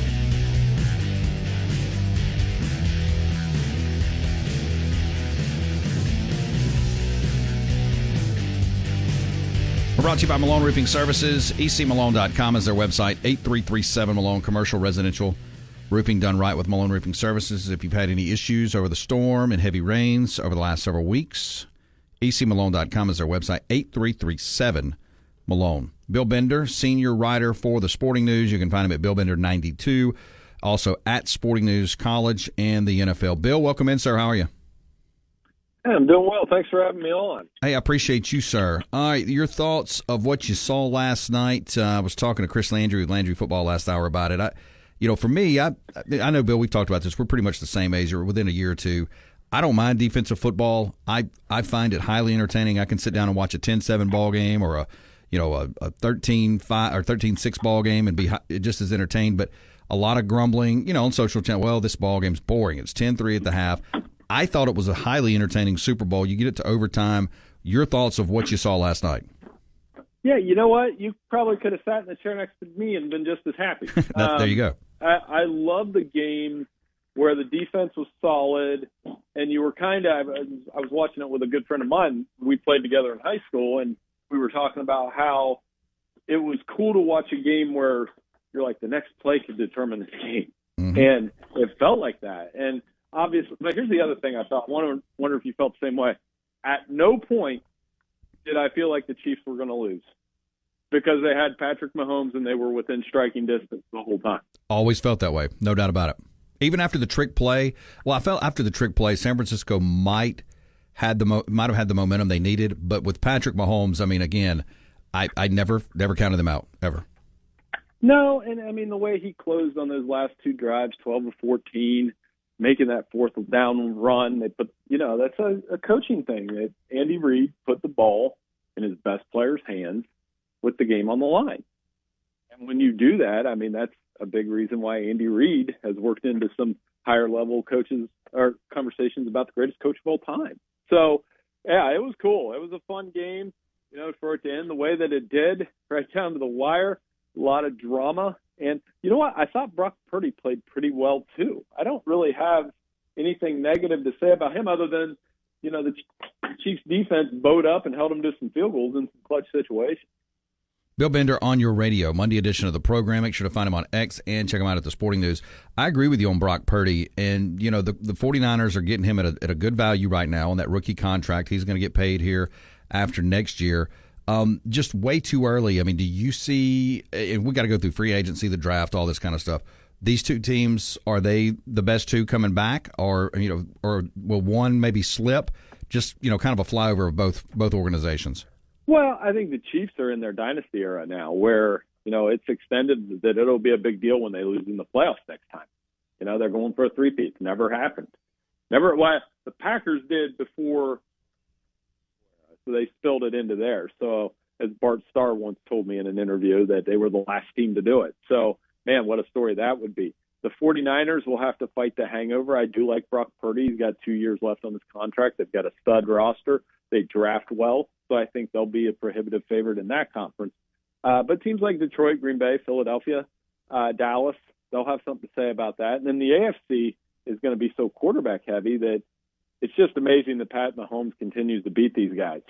We're brought to you by Malone Roofing Services. ecmalone.com is their website. 8337 Malone, commercial, residential roofing done right with Malone Roofing Services. If you've had any issues over the storm and heavy rains over the last several weeks, ecmalone.com is their website. 8337 Malone. Bill Bender, senior writer for the Sporting News. You can find him at BillBender92. Also at Sporting News College and the NFL. Bill, welcome in, sir. How are you? I'm doing well. Thanks for having me on. Hey, I appreciate you, sir. All right, your thoughts of what you saw last night. I was talking to Chris Landry with Landry Football last hour about it. For me, I know, Bill, we've talked about this. We're pretty much the same age or within a year or two. I don't mind defensive football. I find it highly entertaining. I can sit down and watch a 10-7 ball game or a 13-5 or 13-6 ball game and be just as entertained. But a lot of grumbling, on social channel. Well, this ball game's boring. It's 10-3 at the half. I thought it was a highly entertaining Super Bowl. You get it to overtime. Your thoughts of what you saw last night? Yeah, you know what? You probably could have sat in the chair next to me and been just as happy. There you go. I love the game where the defense was solid, and you were I was watching it with a good friend of mine. We played together in high school, and we were talking about how it was cool to watch a game where you're like, the next play could determine this game. Mm-hmm. And it felt like that. And obviously, but here's the other thing I thought. Wonder if you felt the same way. At no point did I feel like the Chiefs were going to lose because they had Patrick Mahomes and they were within striking distance the whole time. Always felt that way, no doubt about it. Even after the trick play, I felt after the trick play, San Francisco might have had the momentum they needed, but with Patrick Mahomes, again, I never counted them out ever. No, and the way he closed on those last 2 drives, 12-14. Making that 4th down run, they put, that's a coaching thing. That Andy Reid put the ball in his best player's hands with the game on the line. And when you do that, that's a big reason why Andy Reid has worked into some higher level coaches or conversations about the greatest coach of all time. So, yeah, it was cool. It was a fun game, for it to end the way that it did, right down to the wire. A lot of drama. And you know what? I thought Brock Purdy played pretty well, too. I don't really have anything negative to say about him other than, the Chiefs defense bowed up and held him to some field goals in some clutch situations. Bill Bender on your radio, Monday edition of the program. Make sure to find him on X and check him out at the Sporting News. I agree with you on Brock Purdy, and the 49ers are getting him at a good value right now on that rookie contract. He's going to get paid here after next year. Just way too early. I mean, do you see, and we got to go through free agency, the draft, all this kind of stuff. These two teams, are they the best two coming back, or will one maybe slip? Just, kind of a flyover of both organizations. Well, I think the Chiefs are in their dynasty era now where, it's extended that it'll be a big deal when they lose in the playoffs next time. They're going for a three-peat. Never happened. What the Packers did before, so they spilled it into there. So as Bart Starr once told me in an interview, that they were the last team to do it. So, man, what a story that would be. The 49ers will have to fight the hangover. I do like Brock Purdy. He's got 2 years left on his contract. They've got a stud roster. They draft well. So I think they'll be a prohibitive favorite in that conference. But teams like Detroit, Green Bay, Philadelphia, Dallas, they'll have something to say about that. And then the AFC is going to be so quarterback heavy that it's just amazing that Pat Mahomes continues to beat these guys.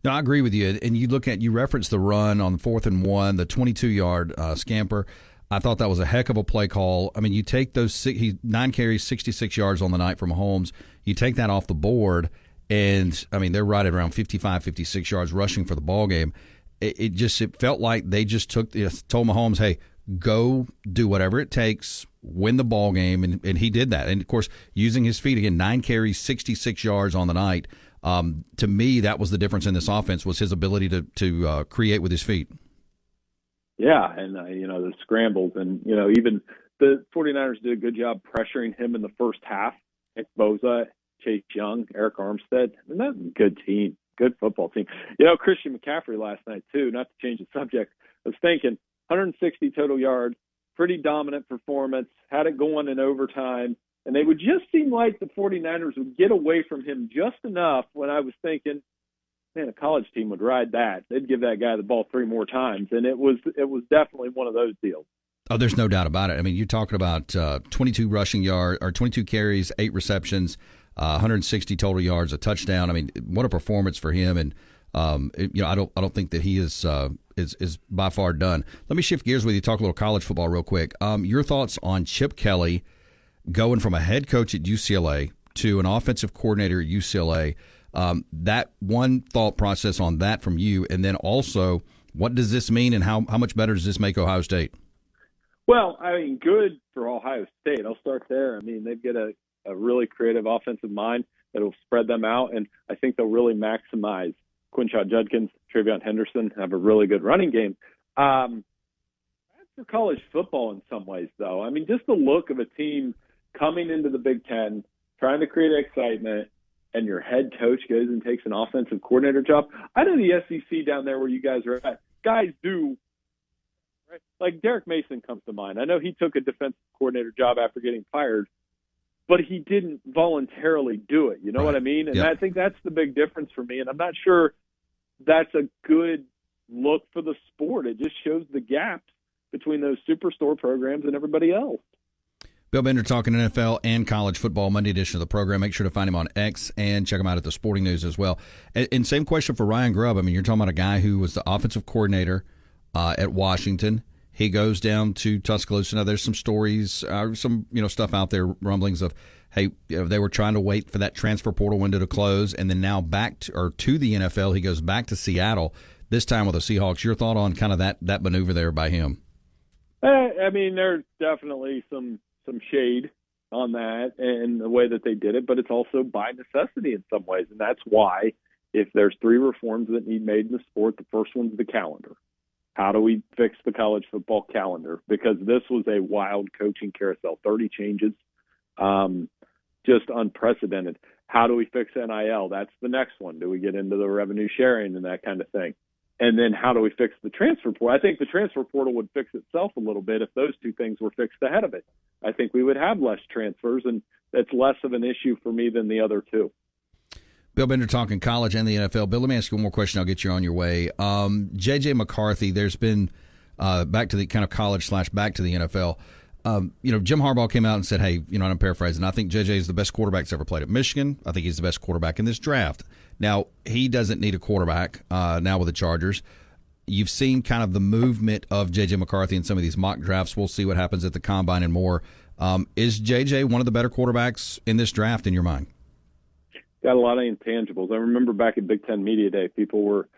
No, I agree with you. And you referenced the run on 4th and 1, the 22-yard scamper. I thought that was a heck of a play call. I mean, you take those 9 carries, 66 yards on the night from Mahomes. You take that off the board, and, I mean, they're right at around 55, 56 yards rushing for the ball game. It felt like they just told Mahomes, hey, go do whatever it takes, win the ball game, and he did that. And, of course, using his feet, again, 9 carries, 66 yards on the night. To me, that was the difference in this offense, was his ability to create with his feet. Yeah, and, the scrambles. And, even the 49ers did a good job pressuring him in the first half. Nick Bosa, Chase Young, Eric Armstead. And that's a good team, good football team. Christian McCaffrey last night, too, not to change the subject, I was thinking 160 total yards, pretty dominant performance, had it going in overtime. And they would just seem like the 49ers would get away from him just enough when I was thinking, man, a college team would ride that. They'd give that guy the ball 3 more times. And it was definitely one of those deals. Oh, there's no doubt about it. I mean, you're talking about 22 rushing yards, or 22 carries, 8 receptions, 160 total yards, a touchdown. I mean, what a performance for him. And I don't think that he is by far done. Let me shift gears with you, talk a little college football real quick. Your thoughts on Chip Kelly going from a head coach at UCLA to an offensive coordinator at UCLA. That one thought process on that from you, and then also, what does this mean, and how much better does this make Ohio State? Well, I mean, good for Ohio State. I'll start there. I mean, they've got a really creative offensive mind that will spread them out, and I think they'll really maximize Quinshon Judkins, Travion Henderson, have a really good running game. That's for college football in some ways, though. I mean, just the look of a team coming into the Big Ten, trying to create excitement, and your head coach goes and takes an offensive coordinator job. I know the SEC down there where you guys are at, guys do, right? Like Derek Mason comes to mind. I know he took a defensive coordinator job after getting fired, but he didn't voluntarily do it. You know what I mean? And I think that's the big difference for me, and I'm not sure that's a good look for the sport. It just shows the gaps between those superstore programs and everybody else. Bill Bender talking NFL and college football, Monday edition of the program. Make sure to find him on X and check him out at the Sporting News as well. And same question for Ryan Grubb. I mean, you're talking about a guy who was the offensive coordinator at Washington. He goes down to Tuscaloosa. Now, there's some stories, some stuff out there, rumblings of, hey, they were trying to wait for that transfer portal window to close, and then now back to the NFL. He goes back to Seattle, this time with the Seahawks. Your thought on kind of that maneuver there by him? I mean, there's definitely some shade on that and the way that they did it, but it's also by necessity in some ways. And that's why, if there's 3 reforms that need made in the sport, the first one's the calendar. How do we fix the college football calendar? Because this was a wild coaching carousel, 30 changes, just unprecedented. How do we fix NIL? That's the next one. Do we get into the revenue sharing and that kind of thing? And then how do we fix the transfer portal? I think the transfer portal would fix itself a little bit if those 2 things were fixed ahead of it. I think we would have less transfers, and that's less of an issue for me than the other 2. Bill Bender talking college and the NFL. Bill, let me ask you one more question. I'll get you on your way. J.J. McCarthy, there's been back to the kind of college / back to the NFL. Jim Harbaugh came out and said, hey, I'm paraphrasing, I think J.J. is the best quarterback that's ever played at Michigan. I think he's the best quarterback in this draft. Now, he doesn't need a quarterback now with the Chargers. You've seen kind of the movement of J.J. McCarthy in some of these mock drafts. We'll see what happens at the Combine and more. Is J.J. one of the better quarterbacks in this draft in your mind? Got a lot of intangibles. I remember back at Big Ten Media Day, people were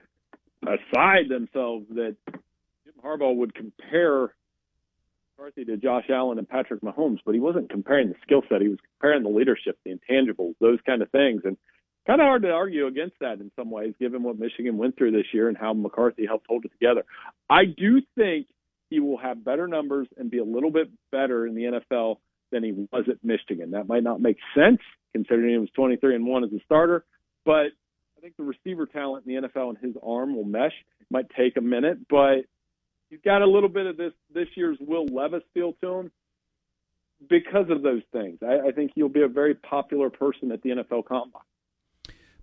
aside themselves that Jim Harbaugh would compare McCarthy to Josh Allen and Patrick Mahomes, but he wasn't comparing the skill set. He was comparing the leadership, the intangibles, those kind of things. And kind of hard to argue against that in some ways, given what Michigan went through this year and how McCarthy helped hold it together. I do think he will have better numbers and be a little bit better in the NFL than he was at Michigan. That might not make sense considering he was 23-1 as a starter, but I think the receiver talent in the NFL and his arm will mesh. It might take a minute, but he's got a little bit of this year's Will Levis feel to him because of those things. I think he'll be a very popular person at the NFL Combine.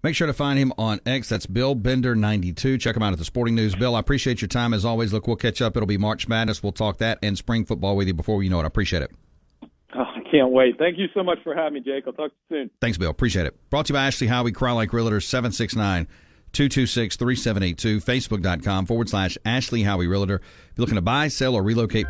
Make sure to find him on X. That's Bill Bender 92. Check him out at the Sporting News. Bill, I appreciate your time as always. Look, we'll catch up. It'll be March Madness. We'll talk that and spring football with you before you know it. I appreciate it. Oh, I can't wait. Thank you so much for having me, Jake. I'll talk to you soon. Thanks, Bill. Appreciate it. Brought to you by Ashley Howie, Crowlake Realtor, 769-226-3782, Facebook.com/Ashley Howie Realtor. If you're looking to buy, sell, or relocate.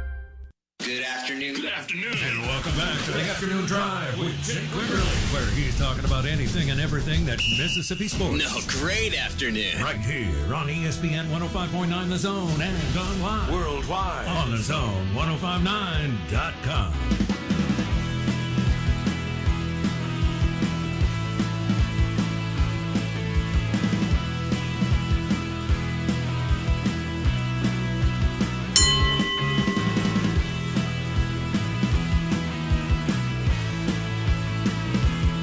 Good afternoon. Good afternoon. And welcome back to the Afternoon Drive with Jake Wimberly, where he's talking about anything and everything that's Mississippi sports. No, great afternoon. Right here on ESPN 105.9 The Zone and online worldwide on thezone1059.com.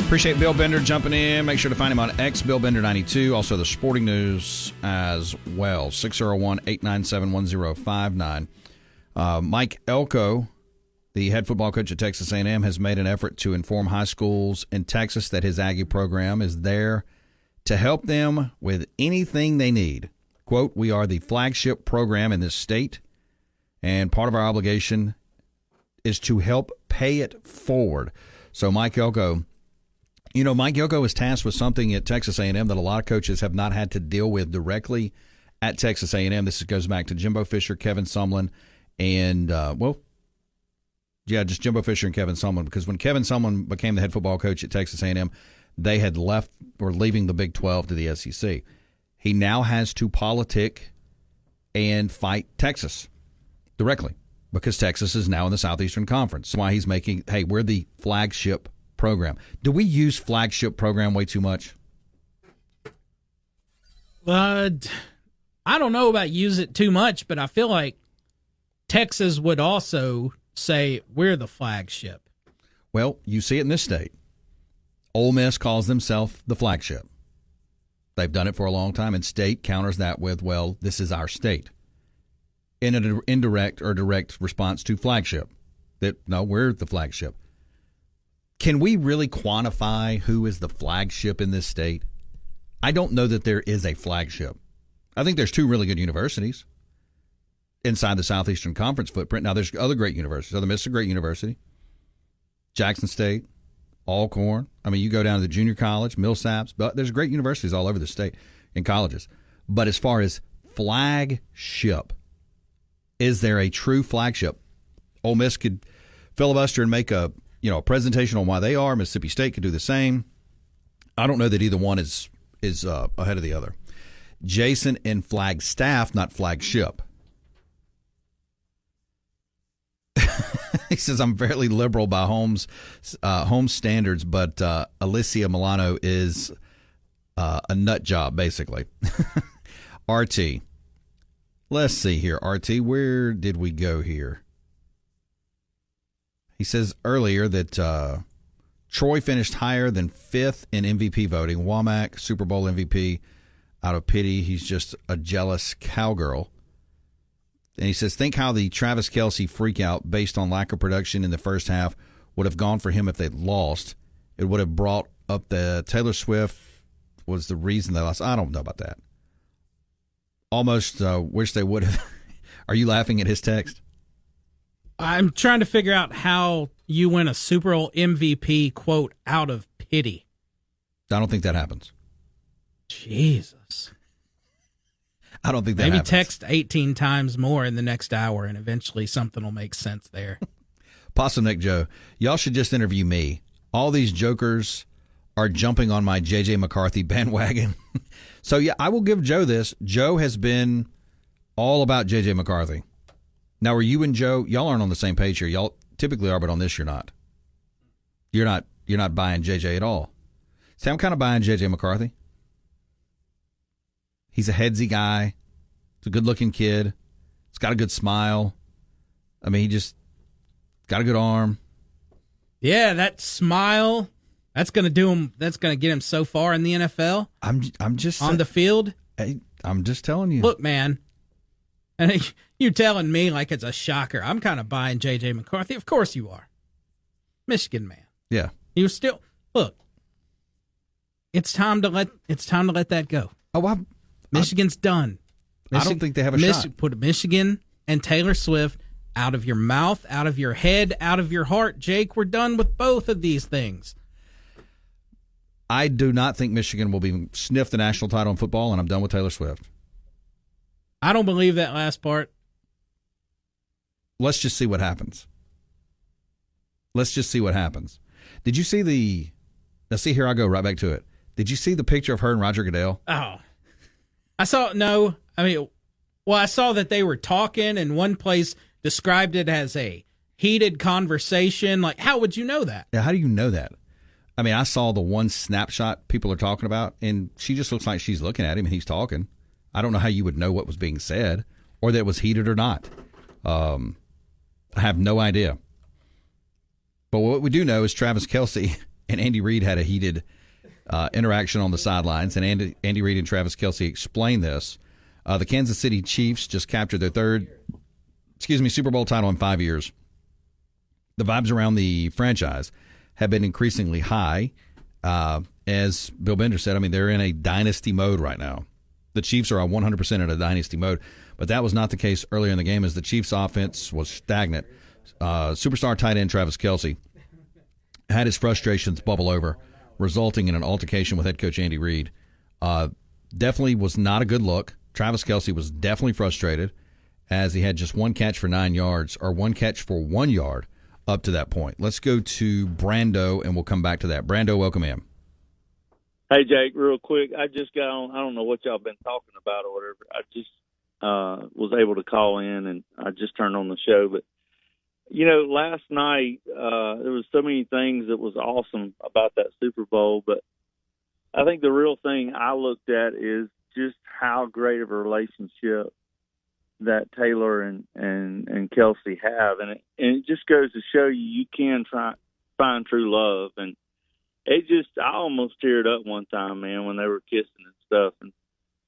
Appreciate Bill Bender jumping in. Make sure to find him on X, Bill Bender 92. Also the Sporting News as well, 601-897-1059. Mike Elko, the head football coach at Texas A&M, has made an effort to inform high schools in Texas that his Aggie program is there to help them with anything they need. Quote, "We are the flagship program in this state, and part of our obligation is to help pay it forward." So Mike Elko, Mike Elko is tasked with something at Texas A&M that a lot of coaches have not had to deal with directly at Texas A&M. This goes back to Jimbo Fisher, Kevin Sumlin, and, just Jimbo Fisher and Kevin Sumlin, because when Kevin Sumlin became the head football coach at Texas A&M, they had leaving the Big 12 to the SEC. He now has to politic and fight Texas directly because Texas is now in the Southeastern Conference. That's why he's making, hey, we're the flagship program. Do we use flagship program way too much? I don't know about use it too much, but I feel like Texas would also say we're the flagship. Well, you see it in this state. Ole Miss calls themselves the flagship. They've done it for a long time, and state counters that with, well, this is our state. In an indirect or direct response to flagship. That, no, we're the flagship. Can we really quantify who is the flagship in this state? I don't know that there is a flagship. I think there's two really good universities inside the Southeastern Conference footprint. Now, there's other great universities. Southern Miss is a great university. Jackson State, Alcorn. I mean, you go down to the junior college, Millsaps, but there's great universities all over the state and colleges. But as far as flagship, is there a true flagship? Ole Miss could filibuster and make a presentation on why they are. Mississippi State could do the same. I don't know that either one is ahead of the other. Jason in Flagstaff, not flagship. He says, I'm fairly liberal by home standards, but Alicia Milano is a nut job, basically. RT. Let's see here, RT. Where did we go here? He says earlier that Troy finished higher than 5th in MVP voting. Womack, Super Bowl MVP, out of pity. He's just a jealous cowgirl. And he says, think how the Travis Kelce freakout based on lack of production in the first half would have gone for him if they'd lost. It would have brought up the Taylor Swift was the reason they lost. I don't know about that. Almost wish they would have. Are you laughing at his text? I'm trying to figure out how you win a Super Bowl MVP, quote, out of pity. I don't think that happens. Jesus. I don't think that Maybe happens. text 18 times more in the next hour, and eventually something will make sense there. Possum Neck Joe, y'all should just interview me. All these jokers are jumping on my J.J. McCarthy bandwagon. So, yeah, I will give Joe this. Joe has been all about J.J. McCarthy. Now, are you and Joe, y'all aren't on the same page here. Y'all typically are, but on this you're not. You're not buying J.J. at all. See, I'm kind of buying J.J. McCarthy. He's a headsy guy. He's a good-looking kid. He's got a good smile. I mean, he just got a good arm. Yeah, that smile, that's going to do him. That's going to get him so far in the NFL. I'm just on the field. I'm just telling you. Look, man, and you telling me like it's a shocker. I'm kind of buying J.J. McCarthy. Of course you are, Michigan man. Yeah, you still look. It's time to let that go. Oh, Michigan's done. I don't think they have a shot. Put Michigan and Taylor Swift out of your mouth, out of your head, out of your heart. Jake, we're done with both of these things. I do not think Michigan will be sniff the national title in football, and I'm done with Taylor Swift. I don't believe that last part. Let's just see what happens. Did you see now see, here I go right back to it. Did you see the picture of her and Roger Goodell? Oh. I saw that they were talking, and one place described it as a heated conversation. Like, how would you know that? Yeah, how do you know that? I mean, I saw the one snapshot people are talking about, and she just looks like she's looking at him, and he's talking. I don't know how you would know what was being said, or that it was heated or not. I have no idea. But what we do know is Travis Kelce and Andy Reid had a heated interaction on the sidelines, and Andy Reid and Travis Kelce explained this. The Kansas City Chiefs just captured their third Super Bowl title in 5 years. The vibes around the franchise have been increasingly high. As Bill Bender said, I mean, they're in a dynasty mode right now. The Chiefs are 100% in a dynasty mode, but that was not the case earlier in the game as the Chiefs' offense was stagnant. Superstar tight end Travis Kelce had his frustrations bubble over, resulting in an altercation with head coach Andy Reid. Definitely was not a good look. Travis Kelce was definitely frustrated as he had just one catch for 9 yards, or one catch for 1 yard up to that point. Let's go to Brando, and we'll come back to that. Brando, welcome in. Hey, Jake, real quick. I just got on. I don't know what y'all been talking about or whatever. I just was able to call in, and I just turned on the show. But, last night there was so many things that was awesome about that Super Bowl. But I think the real thing I looked at is just how great of a relationship that Taylor and Kelsey have. And it just goes to show you can find true love. And I almost teared up one time, man, when they were kissing and stuff. And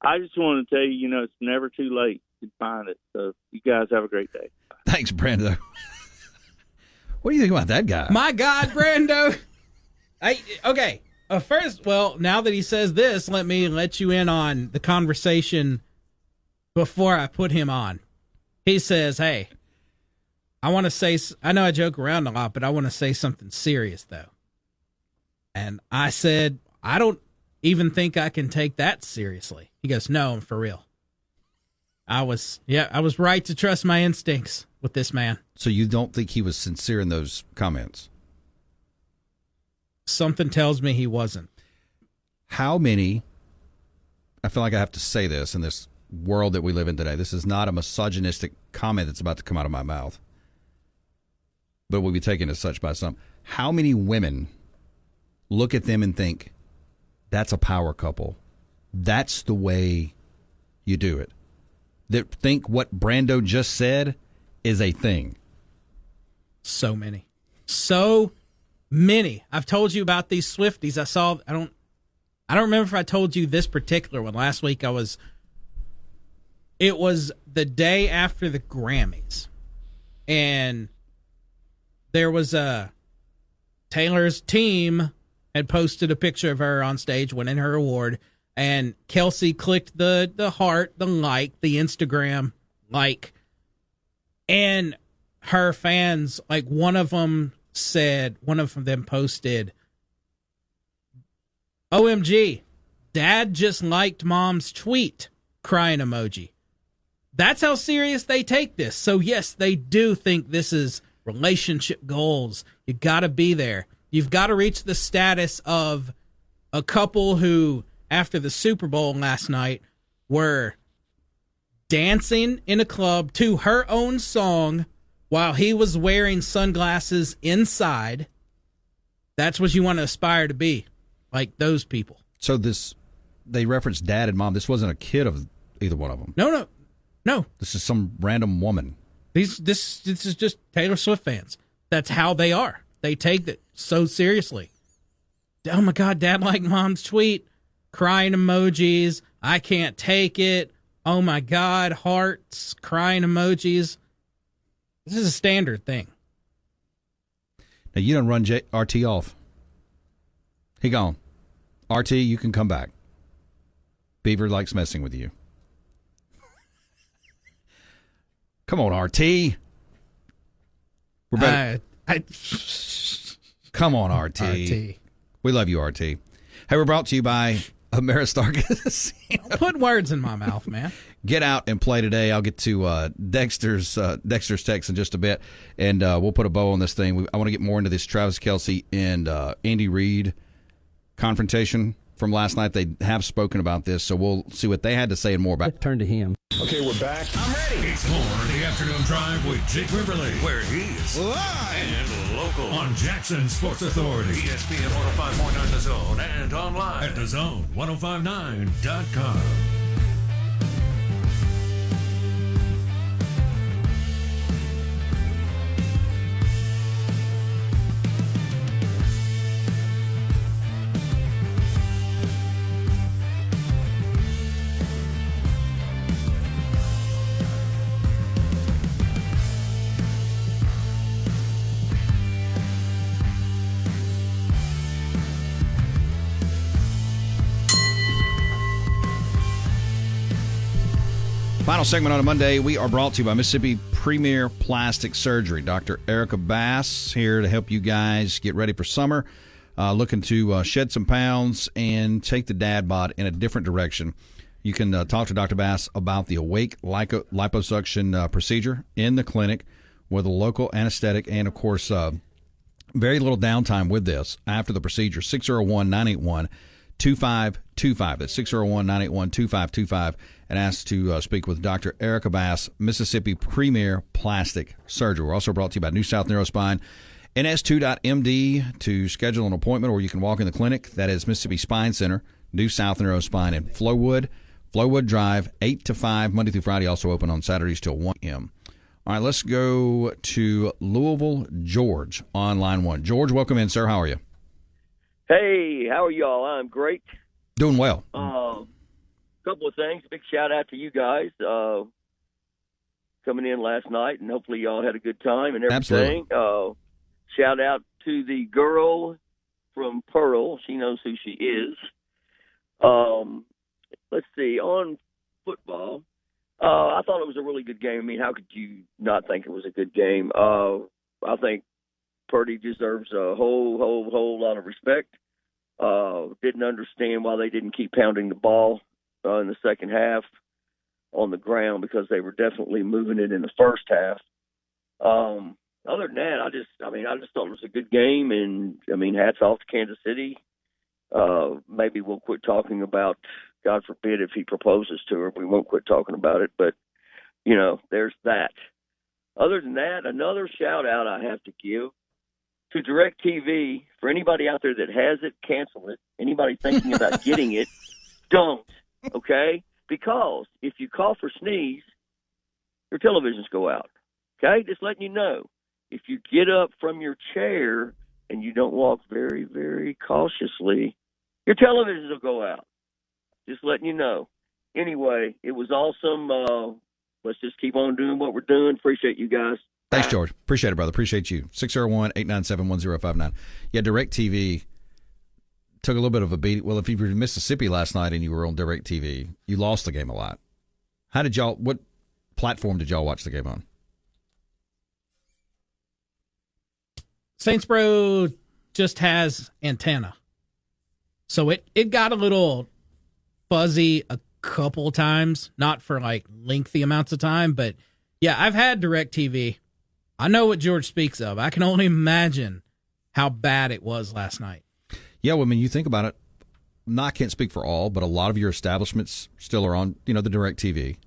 I just want to tell you, it's never too late to find it. So you guys have a great day. Thanks, Brando. What do you think about that guy? My God, Brando. Okay. First, now that he says this, let me let you in on the conversation before I put him on. He says, hey, I want to say, I know I joke around a lot, but I want to say something serious, though. And I said, I don't even think I can take that seriously. He goes, no, I'm for real. I was right to trust my instincts with this man. So you don't think he was sincere in those comments? Something tells me he wasn't. How many, I feel like I have to say this in this world that we live in today. This is not a misogynistic comment that's about to come out of my mouth, but will be taken as such by some. How many women look at them and think, that's a power couple? That's the way you do it. That think what Brando just said is a thing. So many. I've told you about these Swifties. I don't remember if I told you this particular one. Last week it was the day after the Grammys. And there was Taylor's team had posted a picture of her on stage winning her award, and Kelsey clicked the heart, the like, the Instagram like, and her fans, like one of them posted, OMG, Dad just liked Mom's tweet. crying emoji. That's how serious they take this. So, yes, they do think this is relationship goals. You got to be there. You've got to reach the status of a couple who, after the Super Bowl last night, were dancing in a club to her own song while he was wearing sunglasses inside. That's what you want to aspire to be, like those people. So they referenced dad and mom. This wasn't a kid of either one of them. No. This is some random woman. This is just Taylor Swift fans. That's how they are. They take it so seriously. Oh my God, dad liked mom's tweet. Crying emojis. I can't take it. Oh my God, hearts, crying emojis. This is a standard thing. Now, you done run RT off. He gone. RT, you can come back. Beaver likes messing with you. Come on, RT. We're better. Come on, RT. We love you, RT. Hey, we're brought to you by Ameristar Casino. Put words in my mouth, man. Get out and play today. I'll get to Dexter's text in just a bit, and we'll put a bow on this thing. I want to get more into this Travis Kelce and Andy Reid confrontation from last night. They have spoken about this, so we'll see what they had to say and more about it. Turn to him. Okay, we're back. I'm ready. It's more of the afternoon drive with Jake Wimberly, where he's live and local on Jackson Sports Authority, ESPN 105.9 The Zone, and online at thezone1059.com. Final segment on a Monday. We are brought to you by Mississippi Premier Plastic Surgery. Dr. Erica Bass here to help you guys get ready for summer. Looking to shed some pounds and take the dad bod in a different direction. You can talk to Dr. Bass about the Awake liposuction procedure in the clinic with a local anesthetic and, of course, very little downtime with this after the procedure. 601-981-2525. That's 601-981-2525. And asked to speak with Dr. Erica Bass, Mississippi Premier Plastic Surgery. We're also brought to you by New South Neurospine, ns2.md to schedule an appointment, or you can walk in the clinic. That is Mississippi Spine Center, New South Neurospine in Flowwood Drive, 8 to 5, Monday through Friday, also open on Saturdays till 1 p.m. All right, let's go to Louisville. George on line one. George, welcome in, sir. How are you? Hey, how are y'all? I'm great. Doing well. Couple of things. Big shout out to you guys coming in last night, and hopefully y'all had a good time and everything. Absolutely. Shout out to the girl from Pearl. She knows who she is. Let's see. On football, I thought it was a really good game. I mean, how could you not think it was a good game? I think Purdy deserves a whole lot of respect. Didn't understand why they didn't keep pounding the ball in the second half on the ground, because they were definitely moving it in the first half. Other than that, I just thought it was a good game, and I mean, hats off to Kansas City. Maybe we'll quit talking about, God forbid, if he proposes to her, we won't quit talking about it. But you know, there's that. Other than that, another shout out I have to give to DirecTV. For anybody out there that has it, cancel it. Anybody thinking about getting it, don't. Okay? Because if you cough or sneeze, your televisions go out. Okay? Just letting you know. If you get up from your chair and you don't walk very, very cautiously, your televisions will go out. Just letting you know. Anyway, it was awesome. Let's just keep on doing what we're doing. Appreciate you guys. Thanks, George. Appreciate it, brother. Appreciate you. 601-897-1059. Yeah, DirecTV took a little bit of a beat. Well, if you were in Mississippi last night and you were on DirecTV, you lost the game a lot. What platform did y'all watch the game on? Saintsboro just has antenna. So it got a little fuzzy couple times, not for like lengthy amounts of time, but yeah, I've had DirecTV. I know what George speaks of. I can only imagine how bad it was last night. Yeah, well, I mean, you think about it. I can't speak for all, but a lot of your establishments still are on, the DirecTV.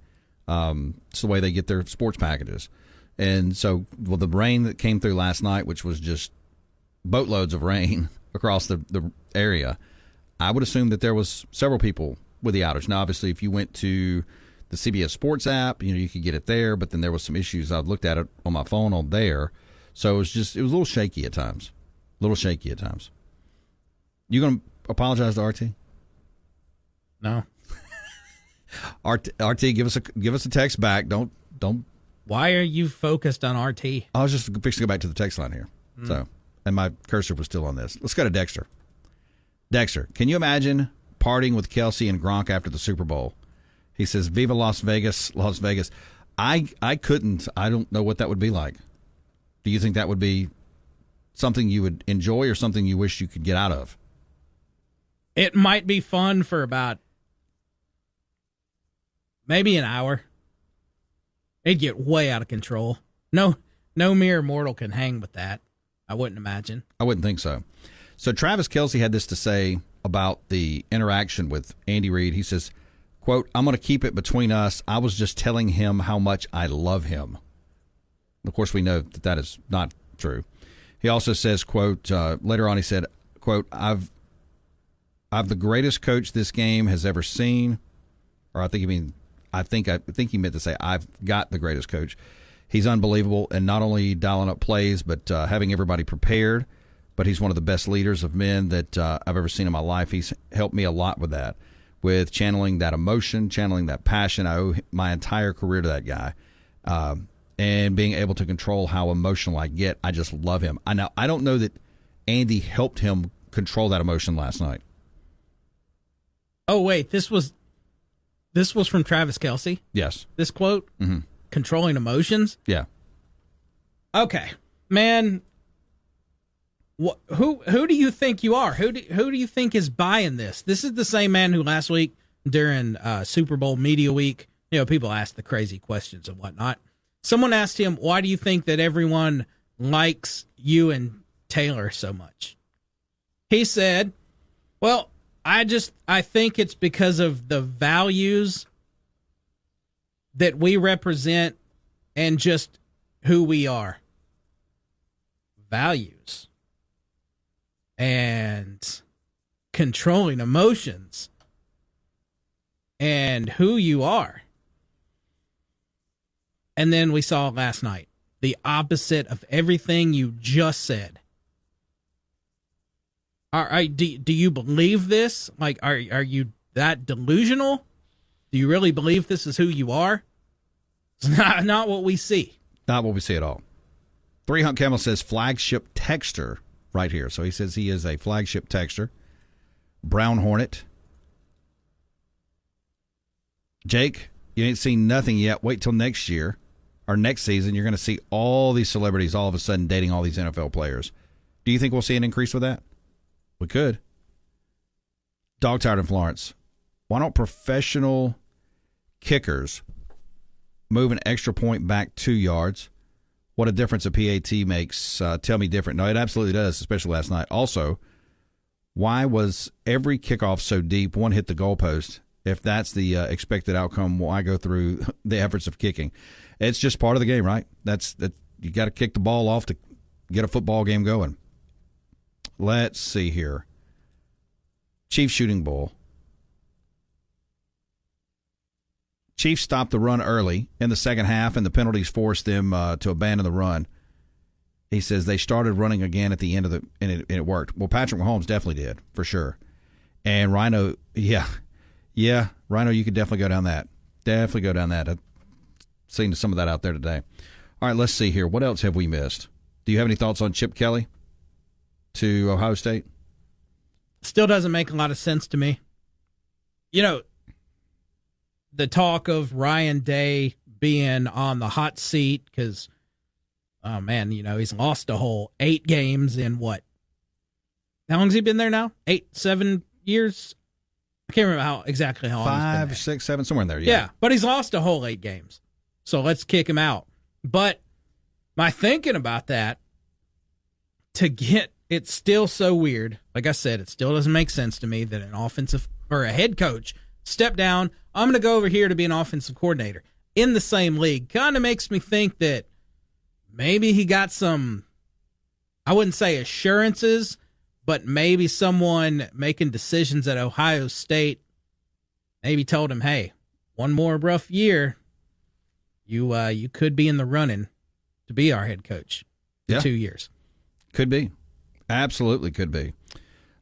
It's the way they get their sports packages. And so, the rain that came through last night, which was just boatloads of rain across the area, I would assume that there was several people with the outage. Now, obviously, if you went to the CBS Sports app, you could get it there, but then there was some issues. I looked at it on my phone on there. So it was a little shaky at times. You going to apologize to RT? No. RT, give us a text back. Don't. Why are you focused on RT? I was just fixing to go back to the text line here. So, and my cursor was still on this. Let's go to Dexter. Dexter, can you imagine partying with Kelsey and Gronk after the Super Bowl? He says, "Viva Las Vegas, Las Vegas." I couldn't. I don't know what that would be like. Do you think that would be something you would enjoy or something you wish you could get out of? It might be fun for about maybe an hour. It'd get way out of control. No mere mortal can hang with that, I wouldn't imagine. I wouldn't think so. So Travis Kelce had this to say about the interaction with Andy Reid. He says, quote, "I'm going to keep it between us. I was just telling him how much I love him." Of course, we know that is not true. He also says, quote, later on he said, quote, I've the greatest coach this game has ever seen. Or I think he meant to say, I've got the greatest coach. He's unbelievable, and not only dialing up plays, but having everybody prepared. But he's one of the best leaders of men that I've ever seen in my life. He's helped me a lot with that, with channeling that emotion, channeling that passion. I owe my entire career to that guy. And being able to control how emotional I get. I just love him. I don't know that Andy helped him control that emotion last night. Oh, wait, this was from Travis Kelce? Yes. This quote? Mm-hmm. Controlling emotions? Yeah. Okay. Man, who do you think you are? Who do you think is buying this? This is the same man who last week during Super Bowl Media Week, people ask the crazy questions and whatnot. Someone asked him, why do you think that everyone likes you and Taylor so much? He said, well, I think it's because of the values that we represent and just who we are. Values. And controlling emotions. And who you are. And then we saw last night the opposite of everything you just said. All right, do you believe this? Like, are you that delusional? Do you really believe this is who you are? It's not what we see. Not what we see at all. 3 Hunt Camel says flagship texter right here. So he says he is a flagship texter. Brown Hornet. Jake, you ain't seen nothing yet. Wait till next year or next season. You're going to see all these celebrities all of a sudden dating all these NFL players. Do you think we'll see an increase with that? We could. Dog tired in Florence. Why don't professional kickers move an extra point back 2 yards? What a difference a PAT makes. Tell me different. No, it absolutely does, especially last night. Also, why was every kickoff so deep? One hit the goalpost. If that's the expected outcome, why go through the efforts of kicking? It's just part of the game, right? That you got to kick the ball off to get a football game going. Let's see here. Chiefs shooting bull. Chiefs stopped the run early in the second half, and the penalties forced them to abandon the run. He says they started running again at the end of and it worked. Well, Patrick Mahomes definitely did, for sure. And Rhino, yeah, Rhino, you could definitely go down that. Definitely go down that. I've seen some of that out there today. All right, let's see here. What else have we missed? Do you have any thoughts on Chip Kelly to Ohio State? Still doesn't make a lot of sense to me. The talk of Ryan Day being on the hot seat because, oh man, he's lost a whole 8 games in what? How long has he been there now? 7 years? I can't remember exactly how long. 5, 6, 7, somewhere in there. Yeah, but he's lost a whole 8 games. So let's kick him out. But my thinking about that, it's still so weird. Like I said, it still doesn't make sense to me that an offensive or a head coach step down. I'm going to go over here to be an offensive coordinator in the same league. Kind of makes me think that maybe he got some, I wouldn't say assurances, but maybe someone making decisions at Ohio State maybe told him, hey, one more rough year, you could be in the running to be our head coach in 2 years. Could be. Absolutely could be.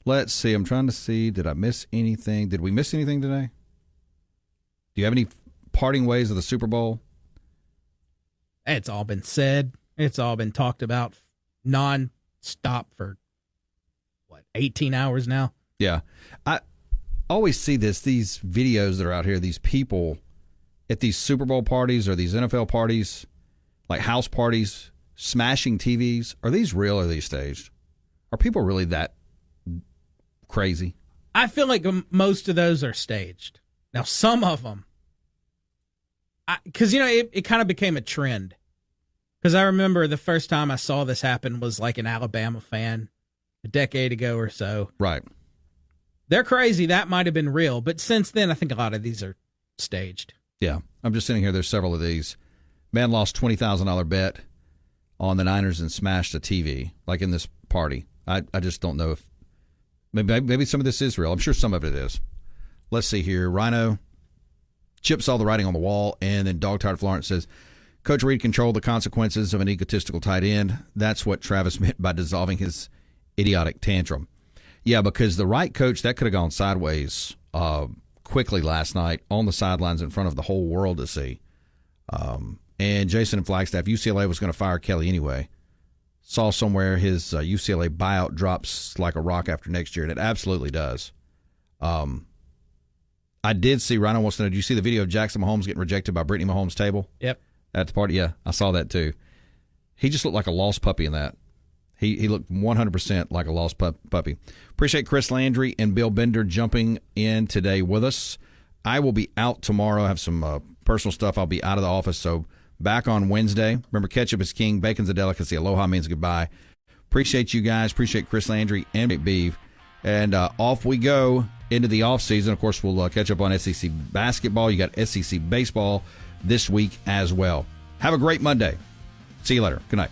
Let's see. I'm trying to see. Did I miss anything? Did we miss anything today? Do you have any parting ways of the Super Bowl? It's all been said. It's all been talked about non-stop for, 18 hours now? Yeah. I always see these videos that are out here, these people at these Super Bowl parties or these NFL parties, like house parties, smashing TVs. Are these real or are these staged? Are people really that crazy? I feel like most of those are staged. Now, some of them, because, it kind of became a trend. Because I remember the first time I saw this happen was like an Alabama fan a decade ago or so. Right. They're crazy. That might have been real. But since then, I think a lot of these are staged. Yeah. I'm just sitting here. There's several of these. Man lost $20,000 bet on the Niners and smashed a TV, like in this party. I just don't know if maybe some of this is real. I'm sure some of it is. Let's see here. Rhino, Chip saw the writing on the wall, and then Dog Tired Florence says, Coach Reed controlled the consequences of an egotistical tight end. That's what Travis meant by dissolving his idiotic tantrum. Yeah, because the right coach, that could have gone sideways quickly last night on the sidelines in front of the whole world to see. And Jason and Flagstaff, UCLA was going to fire Kelly anyway. Saw somewhere his UCLA buyout drops like a rock after next year, and it absolutely does. I did see, Rhino wants to know, did you see the video of Jackson Mahomes getting rejected by Brittany Mahomes' table? Yep. At the party? Yeah, I saw that too. He just looked like a lost puppy in that. He looked 100% like a lost puppy. Appreciate Chris Landry and Bill Bender jumping in today with us. I will be out tomorrow. I have some personal stuff. I'll be out of the office, so back on Wednesday. Remember, ketchup is king. Bacon's a delicacy. Aloha means goodbye. Appreciate you guys. Appreciate Chris Landry and Beeve. And off we go into the offseason. Of course, we'll catch up on SEC basketball. You got SEC baseball this week as well. Have a great Monday. See you later. Good night.